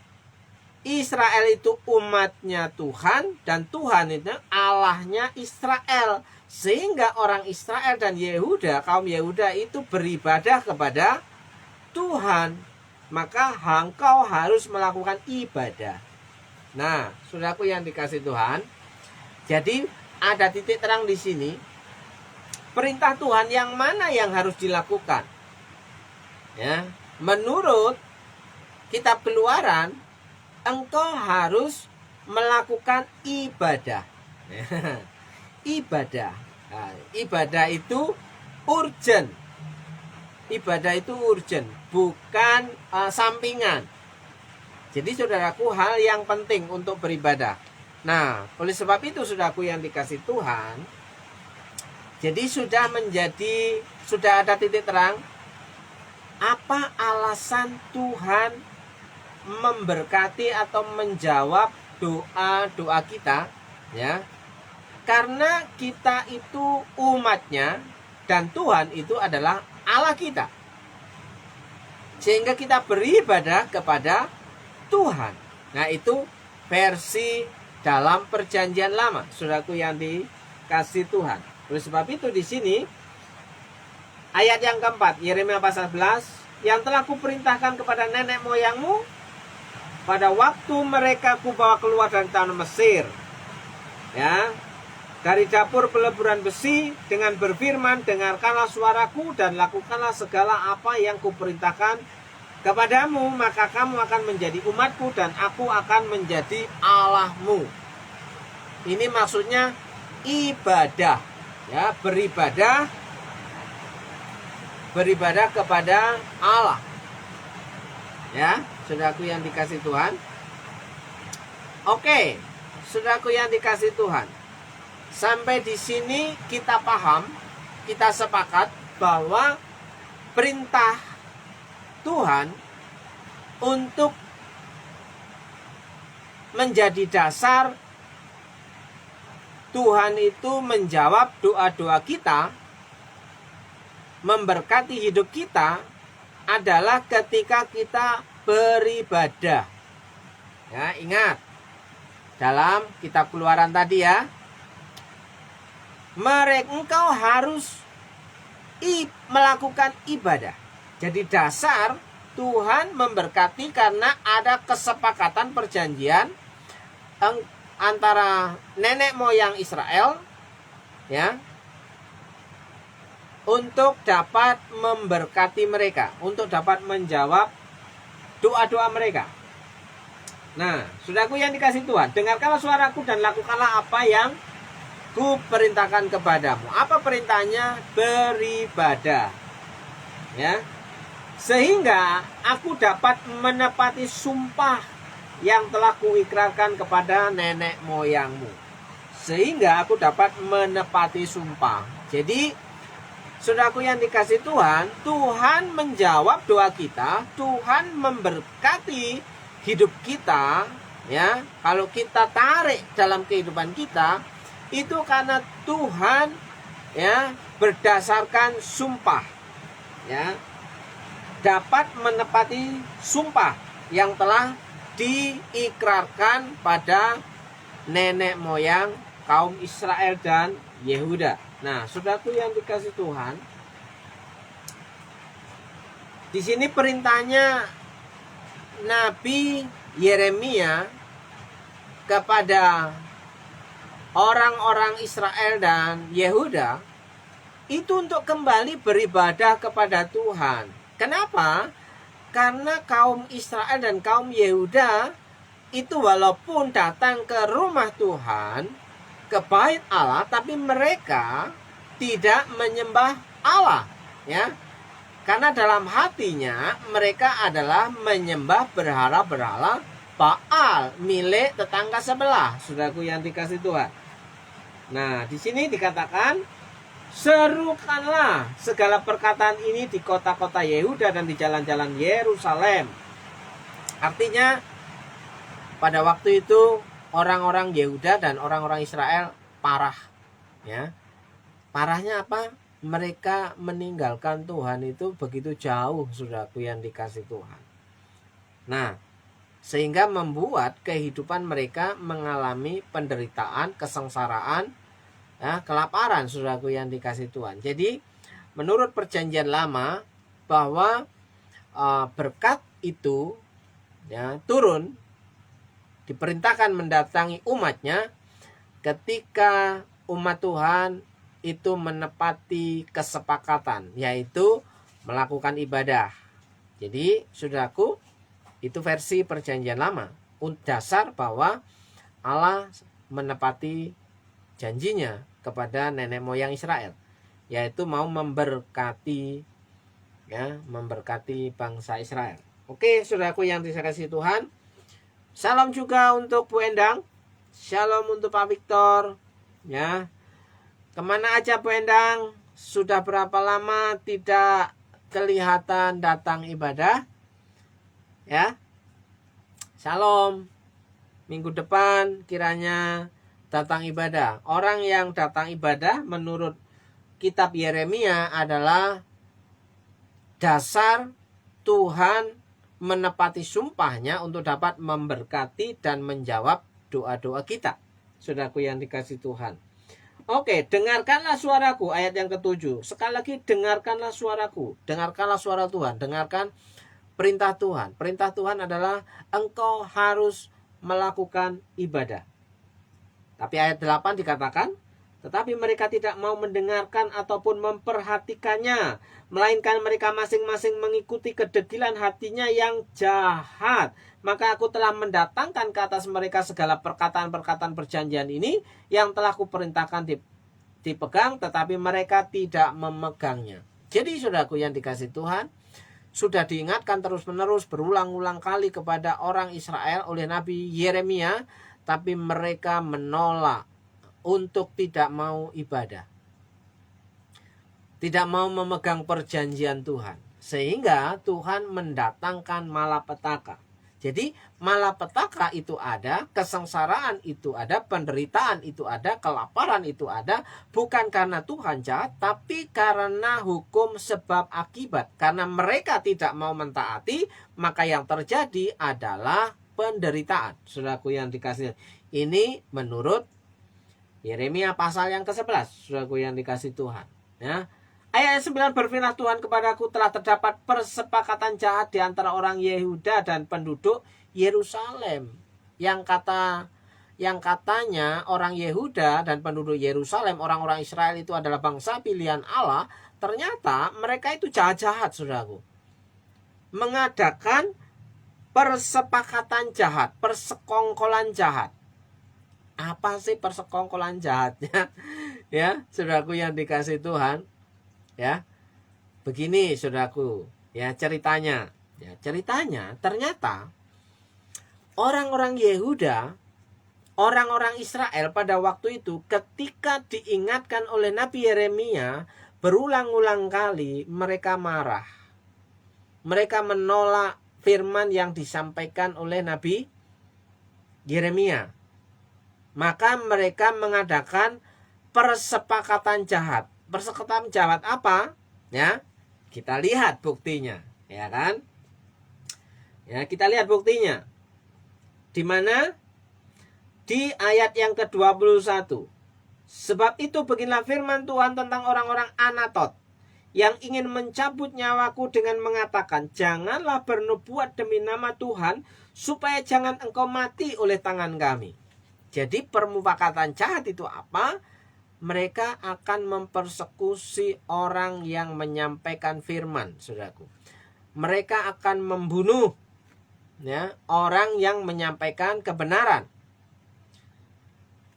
Israel itu umatnya Tuhan dan Tuhan itu Allahnya Israel. Sehingga orang Israel dan Yehuda, kaum Yehuda itu beribadah kepada Tuhan. Maka engkau harus melakukan ibadah. Nah, saudaraku yang dikasih Tuhan, jadi ada titik terang di sini. Perintah Tuhan yang mana yang harus dilakukan? Ya, menurut kitab Keluaran, engkau harus melakukan ibadah. Ibadah. Nah, ibadah itu urgent. Ibadah itu urgent, bukan sampingan. Jadi saudaraku, hal yang penting untuk beribadah. Nah, oleh sebab itu saudaraku yang dikasih Tuhan, jadi sudah ada titik terang apa alasan Tuhan memberkati atau menjawab doa-doa kita, ya. Karena kita itu umatnya dan Tuhan itu adalah Allah kita, sehingga kita beribadah kepada Tuhan. Nah, itu versi dalam perjanjian lama, saudaraku yang dikasih Tuhan. Oleh sebab itu di sini ayat yang keempat, Yeremia pasal 11, yang telah kuperintahkan kepada nenek moyangmu pada waktu mereka kubawa keluar dari tanah Mesir, ya, dari dapur peleburan besi, dengan berfirman, dengarkanlah suaraku dan lakukanlah segala apa yang kuperintahkan kepadamu, maka kamu akan menjadi umatku dan aku akan menjadi Allahmu. Ini maksudnya ibadah, ya, beribadah kepada Allah. Ya, saudaraku yang dikasih Tuhan. Oke, saudaraku yang dikasih Tuhan. Sampai di sini kita paham, kita sepakat bahwa perintah Tuhan untuk menjadi dasar Tuhan itu menjawab doa-doa kita, memberkati hidup kita adalah ketika kita beribadah. Ya, ingat dalam kitab Keluaran tadi ya, engkau harus melakukan ibadah. Jadi dasar Tuhan memberkati karena ada kesepakatan perjanjian antara nenek moyang Israel ya, untuk dapat memberkati mereka, untuk dapat menjawab doa-doa mereka. Nah, saudaraku yang dikasihi Tuhan, dengarkanlah suaraku dan lakukanlah apa yang ku perintahkan kepadamu. Apa perintahnya? Beribadah. Ya. Sehingga aku dapat menepati sumpah yang telah kuikrarkan kepada nenek moyangmu. Sehingga aku dapat menepati sumpah. Jadi, saudaraku yang dikasihi Tuhan, Tuhan menjawab doa kita, Tuhan memberkati hidup kita, ya. Kalau kita tarik dalam kehidupan kita, itu karena Tuhan ya berdasarkan sumpah, ya. Dapat menepati sumpah yang telah diikrarkan pada nenek moyang kaum Israel dan Yehuda. Nah, saudaraku yang dikasihi Tuhan, di sini perintahnya Nabi Yeremia kepada orang-orang Israel dan Yehuda itu untuk kembali beribadah kepada Tuhan. Kenapa? Karena kaum Israel dan kaum Yehuda itu walaupun datang ke rumah Tuhan, ke bait Allah, tapi mereka tidak menyembah Allah, ya. Karena dalam hatinya mereka adalah menyembah berhala-berhala Baal milik tetangga sebelah, saudaraku yang dikasihi Tuhan. Nah, di sini dikatakan, serukanlah segala perkataan ini di kota-kota Yehuda dan di jalan-jalan Yerusalem. Artinya pada waktu itu orang-orang Yehuda dan orang-orang Israel parah, ya. Parahnya apa? Mereka meninggalkan Tuhan itu begitu jauh, saudaraku yang dikasihi Tuhan. Nah, sehingga membuat kehidupan mereka mengalami penderitaan, kesengsaraan, ya, kelaparan, saudaraku yang dikasihi Tuhan. Jadi menurut perjanjian lama bahwa berkat itu ya turun, diperintahkan mendatangi umatnya ketika umat Tuhan itu menepati kesepakatan, yaitu melakukan ibadah. Jadi saudaraku, itu versi perjanjian lama, dasar bahwa Allah menepati janjinya kepada nenek moyang Israel, yaitu mau memberkati, ya, memberkati bangsa Israel. Oke, saudaraku yang dikasihi Tuhan, salam juga untuk Bu Endang, shalom untuk Pak Victor, ya. Kemana aja Bu Endang? Sudah berapa lama tidak kelihatan datang ibadah? Ya, shalom. Minggu depan kiranya datang ibadah. Orang yang datang ibadah menurut kitab Yeremia adalah dasar Tuhan menepati sumpahnya untuk dapat memberkati dan menjawab doa-doa kita. Saudaraku yang dikasihi Tuhan. Oke, dengarkanlah suaraku, ayat yang ke-7. Sekali lagi, dengarkanlah suaraku, dengarkanlah suara Tuhan, dengarkan perintah Tuhan. Perintah Tuhan adalah engkau harus melakukan ibadah. Tapi ayat 8 dikatakan, tetapi mereka tidak mau mendengarkan ataupun memperhatikannya, melainkan mereka masing-masing mengikuti kedegilan hatinya yang jahat. Maka aku telah mendatangkan ke atas mereka segala perkataan-perkataan perjanjian ini yang telah kuperintahkan dipegang, tetapi mereka tidak memegangnya. Jadi saudaraku yang dikasihi Tuhan, sudah diingatkan terus-menerus berulang-ulang kali kepada orang Israel oleh Nabi Yeremia, tapi mereka menolak untuk tidak mau ibadah. tidak mau memegang perjanjian Tuhan. Sehingga Tuhan mendatangkan malapetaka. Jadi malapetaka itu ada, kesengsaraan itu ada, penderitaan itu ada, kelaparan itu ada. Bukan karena Tuhan jahat, tapi karena hukum sebab akibat. Karena mereka tidak mau mentaati, maka yang terjadi adalah penderitaan. Saudaraku yang dikasih, ini menurut Yeremia pasal yang ke-11, saudaraku yang dikasih Tuhan. Ya. Ayat 9 berfirman, Tuhan kepadaku, telah terdapat persepakatan jahat di antara orang Yehuda dan penduduk Yerusalem. Yang katanya orang Yehuda dan penduduk Yerusalem, orang-orang Israel itu adalah bangsa pilihan Allah. Ternyata mereka itu jahat-jahat, saudaraku. Mengadakan persepakatan jahat, persekongkolan jahat. Apa sih persekongkolan jahatnya? Ya, saudaraku yang dikasih Tuhan. Ya, begini saudaraku, ya ceritanya. Ya, ceritanya ternyata orang-orang Yehuda, orang-orang Israel pada waktu itu ketika diingatkan oleh Nabi Yeremia berulang-ulang kali, mereka marah. Mereka menolak firman yang disampaikan oleh Nabi Yeremia. Maka mereka mengadakan persepakatan jahat. Persekutuan jahat apa? Ya, kita lihat buktinya, ya kan? Ya, kita lihat buktinya. Di mana? Di ayat yang ke-21. Sebab itu beginilah firman Tuhan tentang orang-orang Anatot yang ingin mencabut nyawaku dengan mengatakan, janganlah bernubuat demi nama Tuhan, supaya jangan engkau mati oleh tangan kami. Jadi permufakatan jahat itu apa? Mereka akan mempersekusi orang yang menyampaikan firman, saudaraku. Mereka akan membunuh, ya, orang yang menyampaikan kebenaran.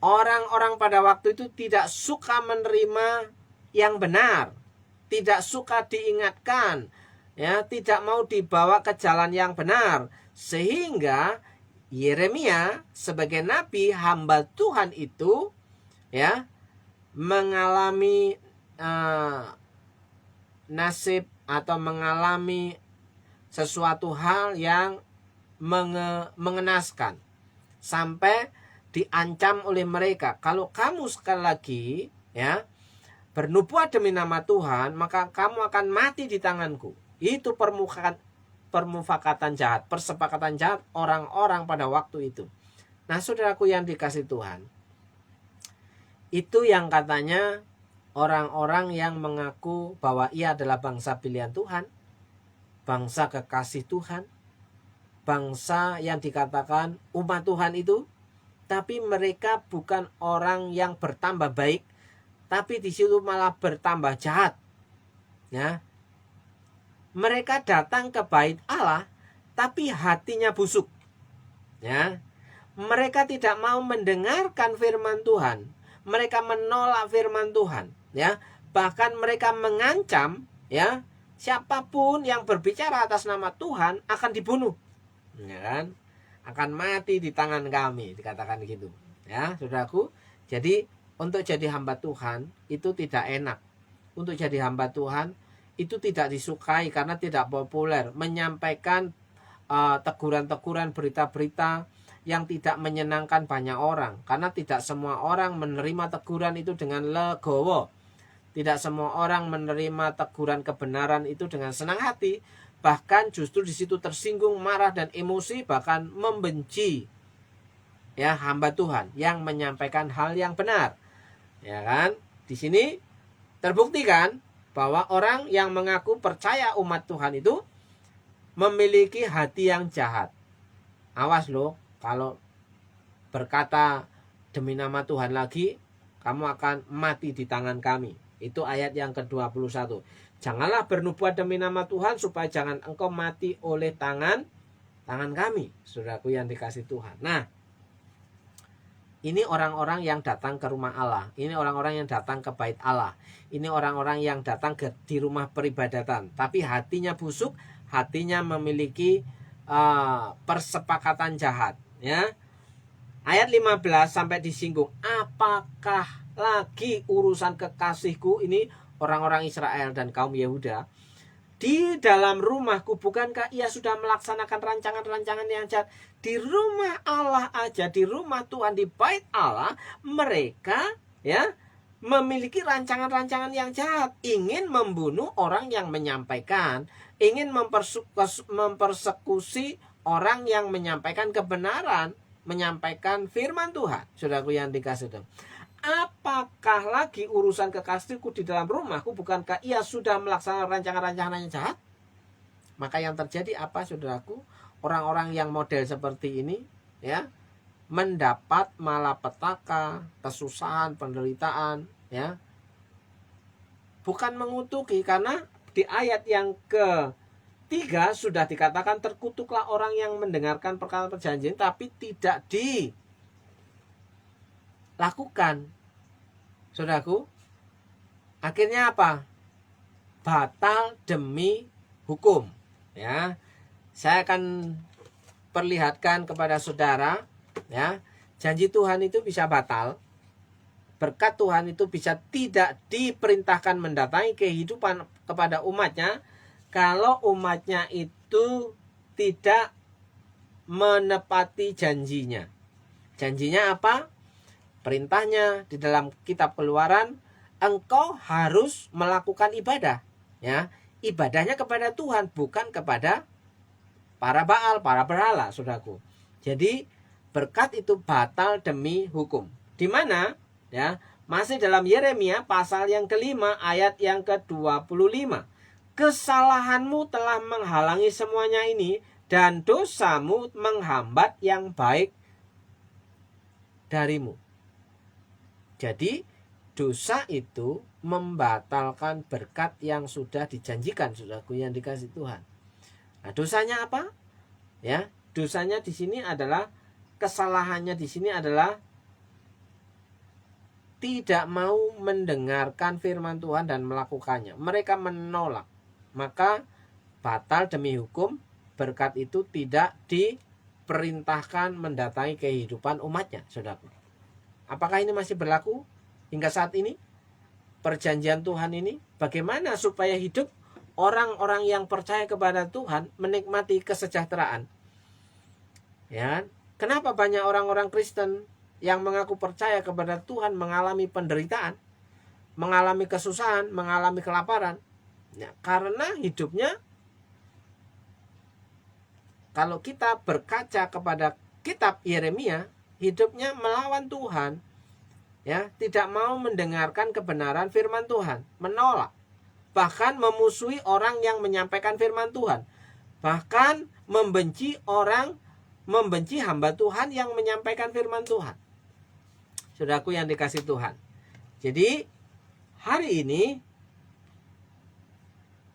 Orang-orang pada waktu itu tidak suka menerima yang benar, tidak suka diingatkan, ya, tidak mau dibawa ke jalan yang benar. Sehingga Yeremia sebagai nabi, hamba Tuhan itu, ya, mengalami nasib atau mengalami sesuatu hal yang mengenaskan, sampai diancam oleh mereka, kalau kamu sekali lagi, ya, bernubuat demi nama Tuhan, maka kamu akan mati di tanganku. Itu permufakatan jahat, persepakatan jahat orang-orang pada waktu itu. Nah, saudaraku yang dikasih Tuhan, itu yang katanya orang-orang yang mengaku bahwa ia adalah bangsa pilihan Tuhan, bangsa kekasih Tuhan, bangsa yang dikatakan umat Tuhan itu, tapi mereka bukan orang yang bertambah baik, tapi di situ malah bertambah jahat. Ya, mereka datang ke bait Allah, tapi hatinya busuk. Ya, mereka tidak mau mendengarkan firman Tuhan. Mereka menolak firman Tuhan, ya. Bahkan mereka mengancam, ya, siapapun yang berbicara atas nama Tuhan akan dibunuh, ya kan? Akan mati di tangan kami, dikatakan gitu, ya, saudaraku. Jadi untuk jadi hamba Tuhan itu tidak enak. Untuk jadi hamba Tuhan itu tidak disukai karena tidak populer. Menyampaikan teguran-teguran, berita-berita yang tidak menyenangkan banyak orang, karena tidak semua orang menerima teguran itu dengan legowo. Tidak semua orang menerima teguran kebenaran itu dengan senang hati. Bahkan justru di situ tersinggung, marah dan emosi, bahkan membenci, ya, hamba Tuhan yang menyampaikan hal yang benar, ya kan? Di sini terbuktikan bahwa orang yang mengaku percaya umat Tuhan itu memiliki hati yang jahat. Awas loh, kalau berkata demi nama Tuhan lagi, kamu akan mati di tangan kami. Itu ayat yang ke-21. Janganlah bernubuat demi nama Tuhan, supaya jangan engkau mati oleh tangan kami, saudaraku yang dikasih Tuhan. Nah, ini orang-orang yang datang ke rumah Allah. Ini orang-orang yang datang ke bait Allah. Ini orang-orang yang datang di rumah peribadatan, tapi hatinya busuk, hatinya memiliki persepakatan jahat, ya. Ayat 15 sampai disinggung, apakah lagi urusan kekasihku ini orang-orang Israel dan kaum Yehuda, di dalam rumahku, bukankah ia sudah melaksanakan rancangan-rancangan yang jahat? Di rumah Allah aja, di rumah Tuhan, di bait Allah, mereka ya memiliki rancangan-rancangan yang jahat, ingin membunuh orang yang menyampaikan, ingin mempersekusi orang yang menyampaikan kebenaran, menyampaikan firman Tuhan. Saudaraku yang dikasih Tuhan, apakah lagi urusan kekasihku di dalam rumahku? Bukankah ia sudah melaksanakan rancangan-rancangan yang jahat? Maka yang terjadi apa, saudaraku? Orang-orang yang model seperti ini ya mendapat malapetaka, kesusahan, penderitaan, ya. Bukan mengutuki, karena di ayat yang ke-3 sudah dikatakan terkutuklah orang yang mendengarkan perkataan perjanjian tapi tidak dilakukan. Saudaraku, akhirnya apa? Batal demi hukum, ya. Saya akan perlihatkan kepada saudara, ya, janji Tuhan itu bisa batal, berkat Tuhan itu bisa tidak diperintahkan mendatangi kehidupan kepada umatnya kalau umatnya itu tidak menepati janjinya. Janjinya apa? Perintahnya di dalam kitab Keluaran, engkau harus melakukan ibadah, ya. Ibadahnya kepada Tuhan, bukan kepada para Baal, para berhala, saudaraku. Jadi berkat itu batal demi hukum. Di mana? Ya, masih dalam Yeremia pasal yang ke-5 ayat yang ke-25. Kesalahanmu telah menghalangi semuanya ini, dan dosamu menghambat yang baik darimu. Jadi dosa itu membatalkan berkat yang sudah dijanjikan, saudaraku yang dikasih Tuhan. Nah, dosanya apa? Ya, dosanya di sini adalah, kesalahannya di sini adalah tidak mau mendengarkan firman Tuhan dan melakukannya. Mereka menolak. Maka batal demi hukum, berkat itu tidak diperintahkan mendatangi kehidupan umatnya, saudaraku. Apakah ini masih berlaku hingga saat ini? Perjanjian Tuhan ini bagaimana supaya hidup orang-orang yang percaya kepada Tuhan menikmati kesejahteraan? Ya, kenapa banyak orang-orang Kristen yang mengaku percaya kepada Tuhan mengalami penderitaan, mengalami kesusahan, mengalami kelaparan? Ya, karena hidupnya, kalau kita berkaca kepada kitab Yeremia, hidupnya melawan Tuhan, ya, tidak mau mendengarkan kebenaran firman Tuhan, menolak, bahkan memusuhi orang yang menyampaikan firman Tuhan, bahkan membenci hamba Tuhan yang menyampaikan firman Tuhan. Saudaraku yang dikasih Tuhan. Jadi hari ini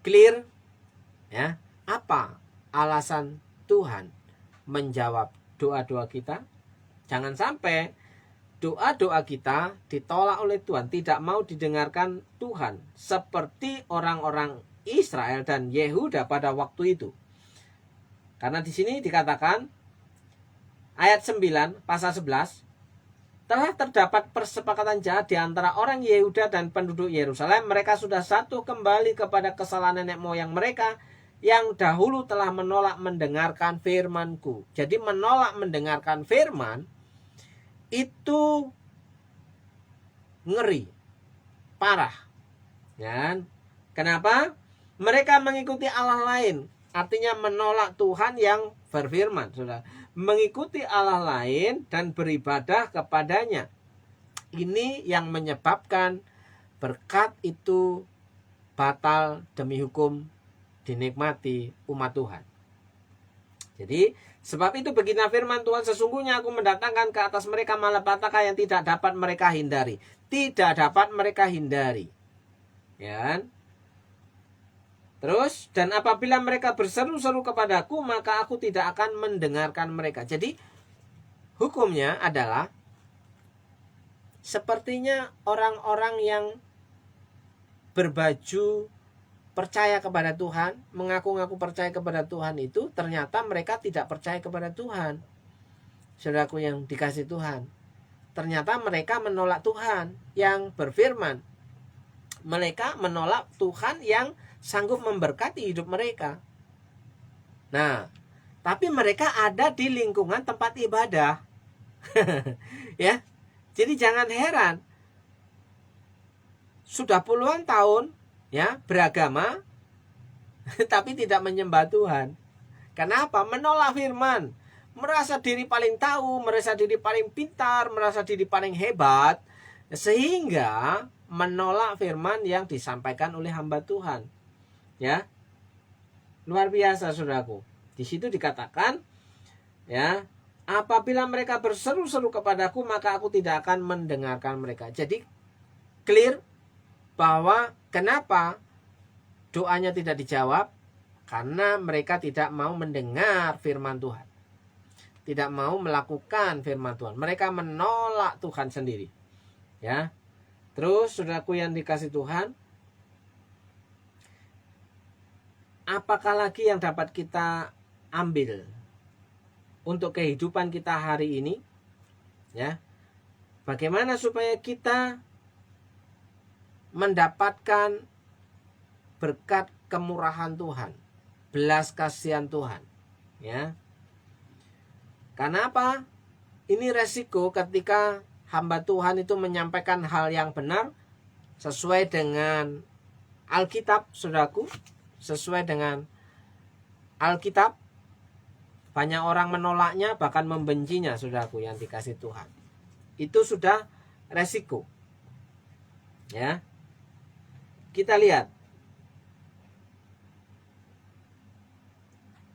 clear, ya, apa alasan Tuhan menjawab doa-doa kita? Jangan sampai doa-doa kita ditolak oleh Tuhan, tidak mau didengarkan Tuhan, seperti orang-orang Israel dan Yehuda pada waktu itu. Karena di sini dikatakan ayat 9 pasal 11, telah terdapat persepakatan jahat di antara orang Yehuda dan penduduk Yerusalem. Mereka sudah satu kembali kepada kesalahan nenek moyang mereka yang dahulu telah menolak mendengarkan firman-Ku. Jadi menolak mendengarkan firman itu ngeri, parah. Ya. Kenapa? Mereka mengikuti Allah lain, artinya menolak Tuhan yang berfirman, saudara. Mengikuti Allah lain dan beribadah kepadanya. Ini yang menyebabkan berkat itu batal demi hukum dinikmati umat Tuhan. Jadi sebab itu begini firman Tuhan, sesungguhnya aku mendatangkan ke atas mereka malapetaka yang tidak dapat mereka hindari. Tidak dapat mereka hindari. Ya. Terus, dan apabila mereka berseru-seru kepadaku, maka aku tidak akan mendengarkan mereka. Jadi hukumnya adalah sepertinya orang-orang yang berbaju percaya kepada Tuhan, mengaku-ngaku percaya kepada Tuhan itu, ternyata mereka tidak percaya kepada Tuhan. Saudaraku yang dikasih Tuhan, ternyata mereka menolak Tuhan yang berfirman. Mereka menolak Tuhan yang sanggup memberkati hidup mereka. Nah, tapi mereka ada di lingkungan tempat ibadah. Ya. Jadi jangan heran. Sudah puluhan tahun ya beragama tapi tidak menyembah Tuhan. Kenapa? Menolak firman. Merasa diri paling tahu, merasa diri paling pintar, merasa diri paling hebat, sehingga menolak firman yang disampaikan oleh hamba Tuhan. Ya. Luar biasa, Saudaraku. Di situ dikatakan, ya, apabila mereka berseru-seru kepadaku, maka aku tidak akan mendengarkan mereka. Jadi clear bahwa kenapa doanya tidak dijawab? Karena mereka tidak mau mendengar firman Tuhan. Tidak mau melakukan firman Tuhan. Mereka menolak Tuhan sendiri. Ya. Terus, saudaraku yang dikasih Tuhan, apakah lagi yang dapat kita ambil untuk kehidupan kita hari ini? Ya. Bagaimana supaya kita mendapatkan berkat kemurahan Tuhan, belas kasihan Tuhan, ya. Karena apa? Ini resiko ketika hamba Tuhan itu menyampaikan hal yang benar sesuai dengan Alkitab, saudaraku, sesuai dengan Alkitab. Banyak orang menolaknya, bahkan membencinya, saudaraku yang dikasih Tuhan. Itu sudah resiko. Ya. Kita lihat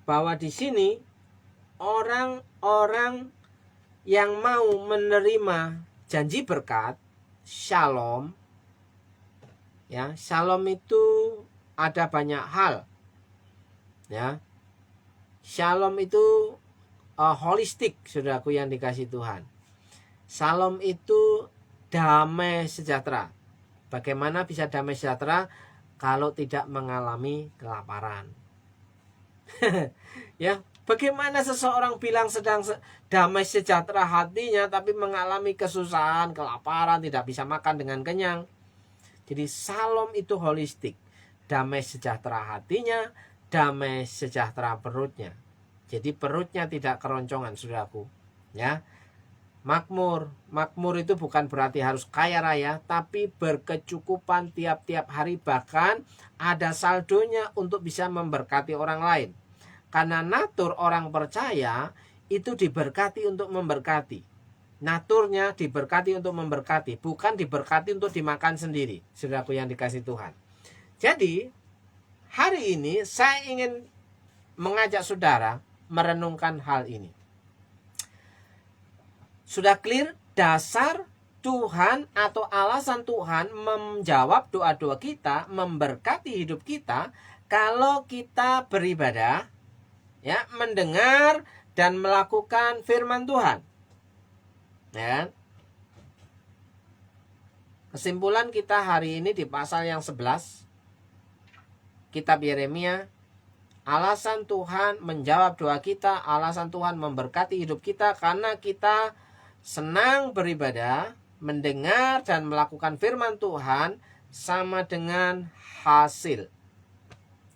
bahwa di sini orang-orang yang mau menerima janji berkat, shalom, ya, shalom itu ada banyak hal, ya. Shalom itu holistik, saudaraku yang dikasih Tuhan. Shalom itu damai sejahtera. Bagaimana bisa damai sejahtera kalau tidak mengalami kelaparan? Ya, bagaimana seseorang bilang sedang damai sejahtera hatinya tapi mengalami kesusahan, kelaparan, tidak bisa makan dengan kenyang? Jadi shalom itu holistik. Damai sejahtera hatinya, damai sejahtera perutnya. Jadi perutnya tidak keroncongan, saudaraku. Ya. Makmur itu bukan berarti harus kaya raya, tapi berkecukupan tiap-tiap hari, bahkan ada saldonya untuk bisa memberkati orang lain. Karena natur orang percaya itu diberkati untuk memberkati. Naturnya diberkati untuk memberkati, bukan diberkati untuk dimakan sendiri, saudaraku yang dikasih Tuhan. Jadi hari ini saya ingin mengajak saudara merenungkan hal ini. Sudah clear dasar Tuhan atau alasan Tuhan menjawab doa-doa kita, memberkati hidup kita kalau kita beribadah, ya, mendengar dan melakukan firman Tuhan. Ya. Kesimpulan kita hari ini di pasal yang 11 kitab Yeremia, alasan Tuhan menjawab doa kita, alasan Tuhan memberkati hidup kita karena kita senang beribadah, mendengar dan melakukan firman Tuhan sama dengan hasil.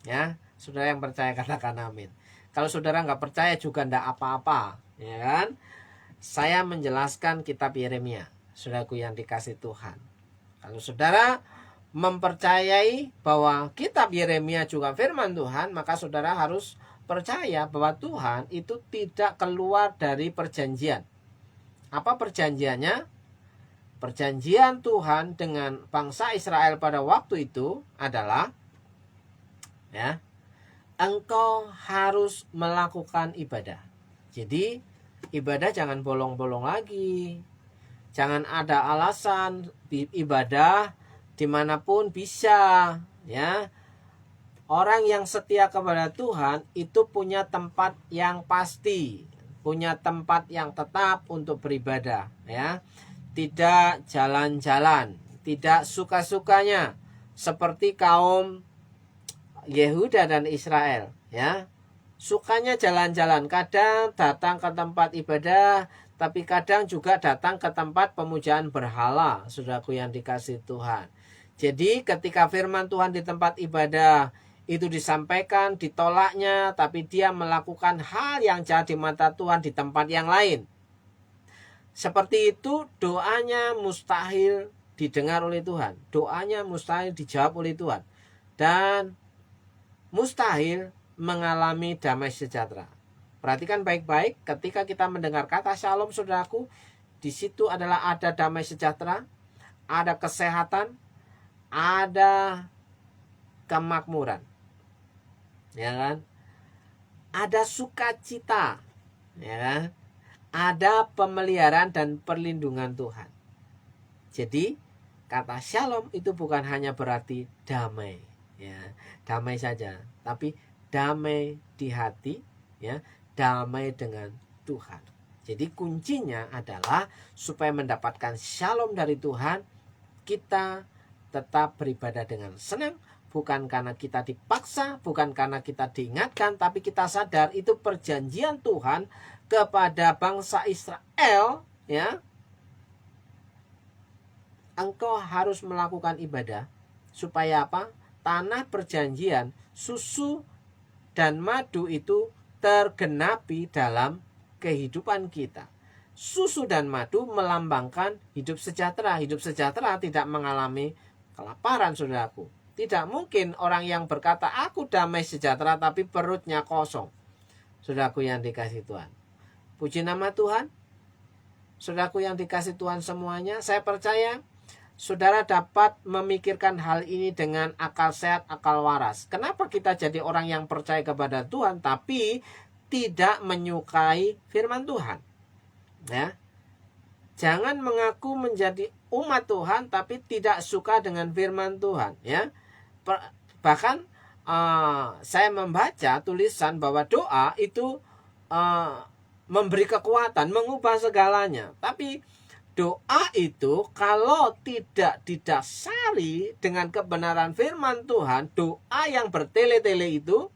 Ya, saudara yang percaya katakan amin. Kalau saudara nggak percaya juga nggak apa-apa, ya kan? Saya menjelaskan kitab Yeremia, saudaraku yang dikasih Tuhan. Kalau saudara mempercayai bahwa kitab Yeremia juga firman Tuhan, maka saudara harus percaya bahwa Tuhan itu tidak keluar dari perjanjian. Apa perjanjiannya? Perjanjian Tuhan dengan bangsa Israel pada waktu itu adalah, ya, engkau harus melakukan ibadah. Jadi ibadah jangan bolong-bolong lagi. Jangan ada alasan ibadah dimanapun bisa, ya. Orang yang setia kepada Tuhan itu punya tempat yang pasti, punya tempat yang tetap untuk beribadah, ya. Tidak jalan-jalan, tidak suka-sukanya seperti kaum Yehuda dan Israel, ya. Sukanya jalan-jalan, kadang datang ke tempat ibadah, tapi kadang juga datang ke tempat pemujaan berhala, saudaraku yang dikasih Tuhan. Jadi ketika firman Tuhan di tempat ibadah itu disampaikan, ditolaknya, tapi dia melakukan hal yang jahat di mata Tuhan di tempat yang lain. Seperti itu doanya mustahil didengar oleh Tuhan. Doanya mustahil dijawab oleh Tuhan. Dan mustahil mengalami damai sejahtera. Perhatikan baik-baik ketika kita mendengar kata shalom saudaraku. Di situ adalah ada damai sejahtera, ada kesehatan, ada kemakmuran. Ya kan? Ada sukacita. Ya kan? Ada pemeliharaan dan perlindungan Tuhan. Jadi kata shalom itu bukan hanya berarti damai, ya, damai saja, tapi damai di hati, ya, damai dengan Tuhan. Jadi kuncinya adalah supaya mendapatkan shalom dari Tuhan, kita tetap beribadah dengan senang, bukan karena kita dipaksa, bukan karena kita diingatkan, tapi kita sadar itu perjanjian Tuhan kepada bangsa Israel, ya. Engkau harus melakukan ibadah supaya apa? Tanah perjanjian, susu dan madu itu tergenapi dalam kehidupan kita. Susu dan madu melambangkan hidup sejahtera. Hidup sejahtera tidak mengalami kelaparan, saudaraku. Tidak mungkin orang yang berkata aku damai sejahtera tapi perutnya kosong. Saudaraku yang dikasih Tuhan. Puji nama Tuhan. Saudaraku yang dikasih Tuhan semuanya, saya percaya saudara dapat memikirkan hal ini dengan akal sehat, akal waras. Kenapa kita jadi orang yang percaya kepada Tuhan tapi tidak menyukai firman Tuhan? Ya. Jangan mengaku menjadi umat Tuhan tapi tidak suka dengan firman Tuhan, ya. Bahkan saya membaca tulisan bahwa doa itu memberi kekuatan, mengubah segalanya. Tapi doa itu kalau tidak didasari dengan kebenaran firman Tuhan, doa yang bertele-tele itu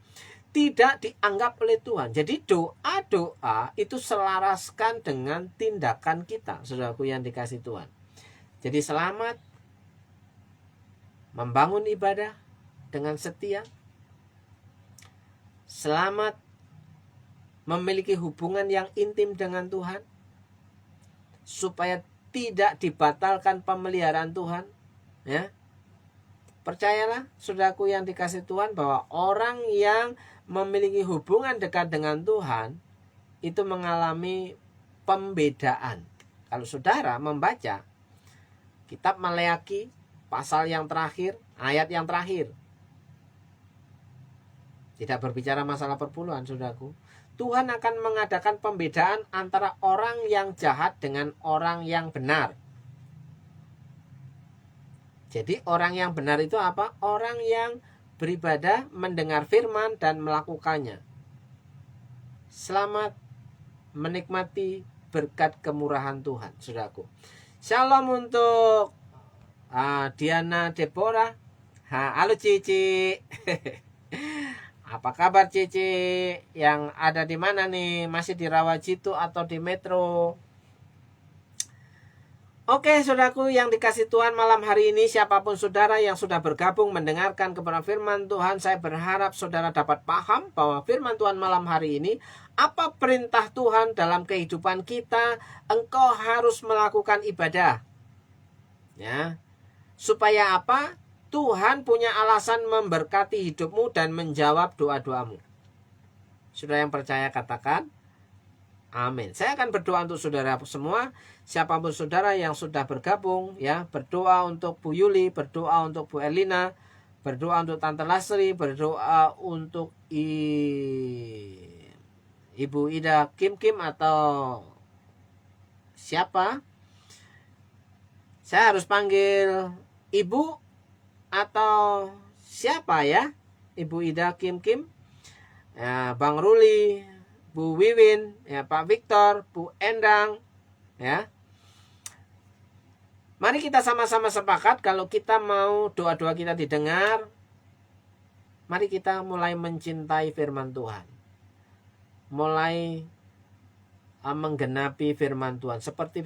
tidak dianggap oleh Tuhan. Jadi doa-doa itu selaraskan dengan tindakan kita, saudaraku yang dikasih Tuhan. Jadi selamat membangun ibadah dengan setia. Selamat memiliki hubungan yang intim dengan Tuhan, supaya tidak dibatalkan pemeliharaan Tuhan, ya. Percayalah saudaraku yang dikasih Tuhan bahwa orang yang memiliki hubungan dekat dengan Tuhan itu mengalami pembedaan. Kalau saudara membaca kitab Maleaki pasal yang terakhir, ayat yang terakhir, tidak berbicara masalah perpuluhan, saudaraku. Tuhan akan mengadakan pembedaan antara orang yang jahat dengan orang yang benar. Jadi orang yang benar itu apa? Orang yang beribadah, mendengar firman dan melakukannya. Selamat menikmati berkat kemurahan Tuhan, saudaraku. Shalom untuk Diana Deborah. Halo Cici. Apa kabar Cici? Yang ada di mana nih? Masih di Rawajitu atau di Metro? Oke, saudaraku yang dikasih Tuhan, malam hari ini siapapun saudara yang sudah bergabung mendengarkan kebenaran firman Tuhan, saya berharap saudara dapat paham bahwa firman Tuhan malam hari ini, apa perintah Tuhan dalam kehidupan kita? Engkau harus melakukan ibadah. Ya. Supaya apa? Tuhan punya alasan memberkati hidupmu dan menjawab doa-doamu. Saudara yang percaya katakan amin. Saya akan berdoa untuk saudara semua. Siapapun saudara yang sudah bergabung, ya, berdoa untuk Bu Yuli, berdoa untuk Bu Elina, berdoa untuk Tante Lasri, berdoa untuk Ibu Ida Kim atau siapa? Saya harus panggil Ibu atau siapa ya? Ibu Ida Kim, ya, Bang Ruli, Bu Wiwin, ya, Pak Victor, Bu Endang, ya. Mari kita sama-sama sepakat kalau kita mau doa-doa kita didengar. Mari kita mulai mencintai firman Tuhan. Mulai menggenapi firman Tuhan. Seperti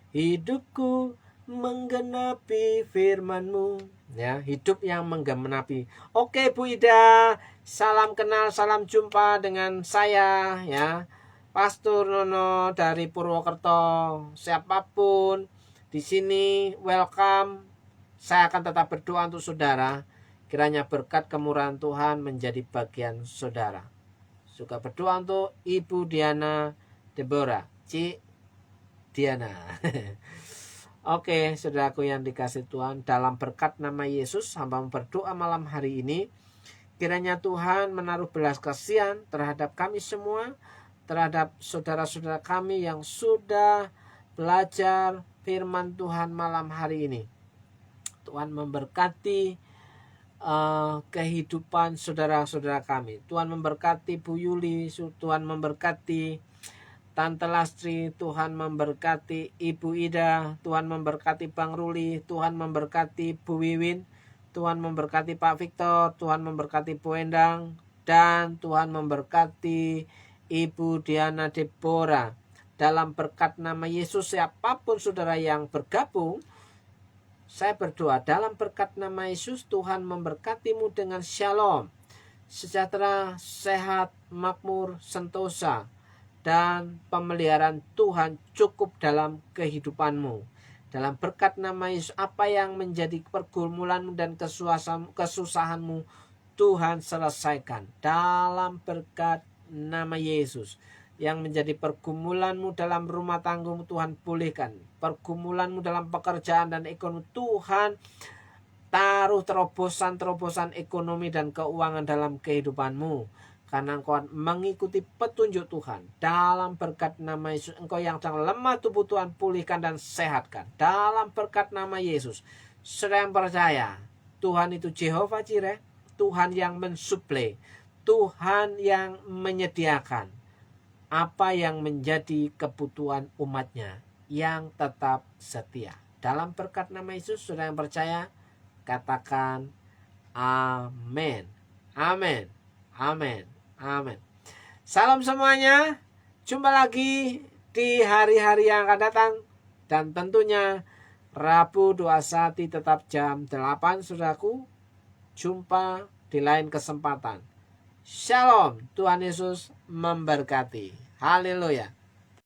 hidupku menggenapi firman-Mu. Ya, hidup yang menggenapi. Oke Bu Ida, salam kenal, salam jumpa dengan saya ya, Pastor Nono dari Purwokerto. Siapapun di sini welcome. Saya akan tetap berdoa untuk saudara. Kiranya berkat kemurahan Tuhan menjadi bagian saudara. Juga berdoa untuk Ibu Diana Deborah, Ci Diana. Oke, saudaraku yang dikasih Tuhan, dalam berkat nama Yesus, hamba berdoa malam hari ini, kiranya Tuhan menaruh belas kasihan terhadap kami semua, terhadap saudara-saudara kami yang sudah belajar firman Tuhan malam hari ini. Tuhan memberkati kehidupan saudara-saudara kami. Tuhan memberkati Bu Yuli, Tuhan memberkati Tante Lastri, Tuhan memberkati Ibu Ida, Tuhan memberkati Bang Ruli, Tuhan memberkati Bu Wiwin, Tuhan memberkati Pak Victor, Tuhan memberkati Bu Endang, dan Tuhan memberkati Ibu Diana Deborah. Dalam berkat nama Yesus, siapapun saudara yang bergabung, saya berdoa dalam berkat nama Yesus, Tuhan memberkatimu dengan shalom, sejahtera, sehat, makmur, sentosa, dan pemeliharaan Tuhan cukup dalam kehidupanmu. Dalam berkat nama Yesus, apa yang menjadi pergumulanmu dan kesusahanmu, Tuhan selesaikan. Dalam berkat nama Yesus, yang menjadi pergumulanmu dalam rumah tanggamu, Tuhan pulihkan. Pergumulanmu dalam pekerjaan dan ekonomi, Tuhan taruh terobosan-terobosan ekonomi dan keuangan dalam kehidupanmu. Karena engkau mengikuti petunjuk Tuhan. Dalam berkat nama Yesus, engkau yang sedang lemah tubuh, Tuhan pulihkan dan sehatkan. Dalam berkat nama Yesus, saudara yang percaya, Tuhan itu Jehovah Jireh, Tuhan yang mensuplai, Tuhan yang menyediakan apa yang menjadi kebutuhan umatnya yang tetap setia. Dalam berkat nama Yesus, saudara yang percaya, katakan amin. Amin. Amin. Amin. Salam semuanya. Jumpa lagi di hari-hari yang akan datang. Dan tentunya Rabu Doa Sati tetap jam 8, saudaraku. Jumpa di lain kesempatan. Shalom. Tuhan Yesus memberkati. Haleluya.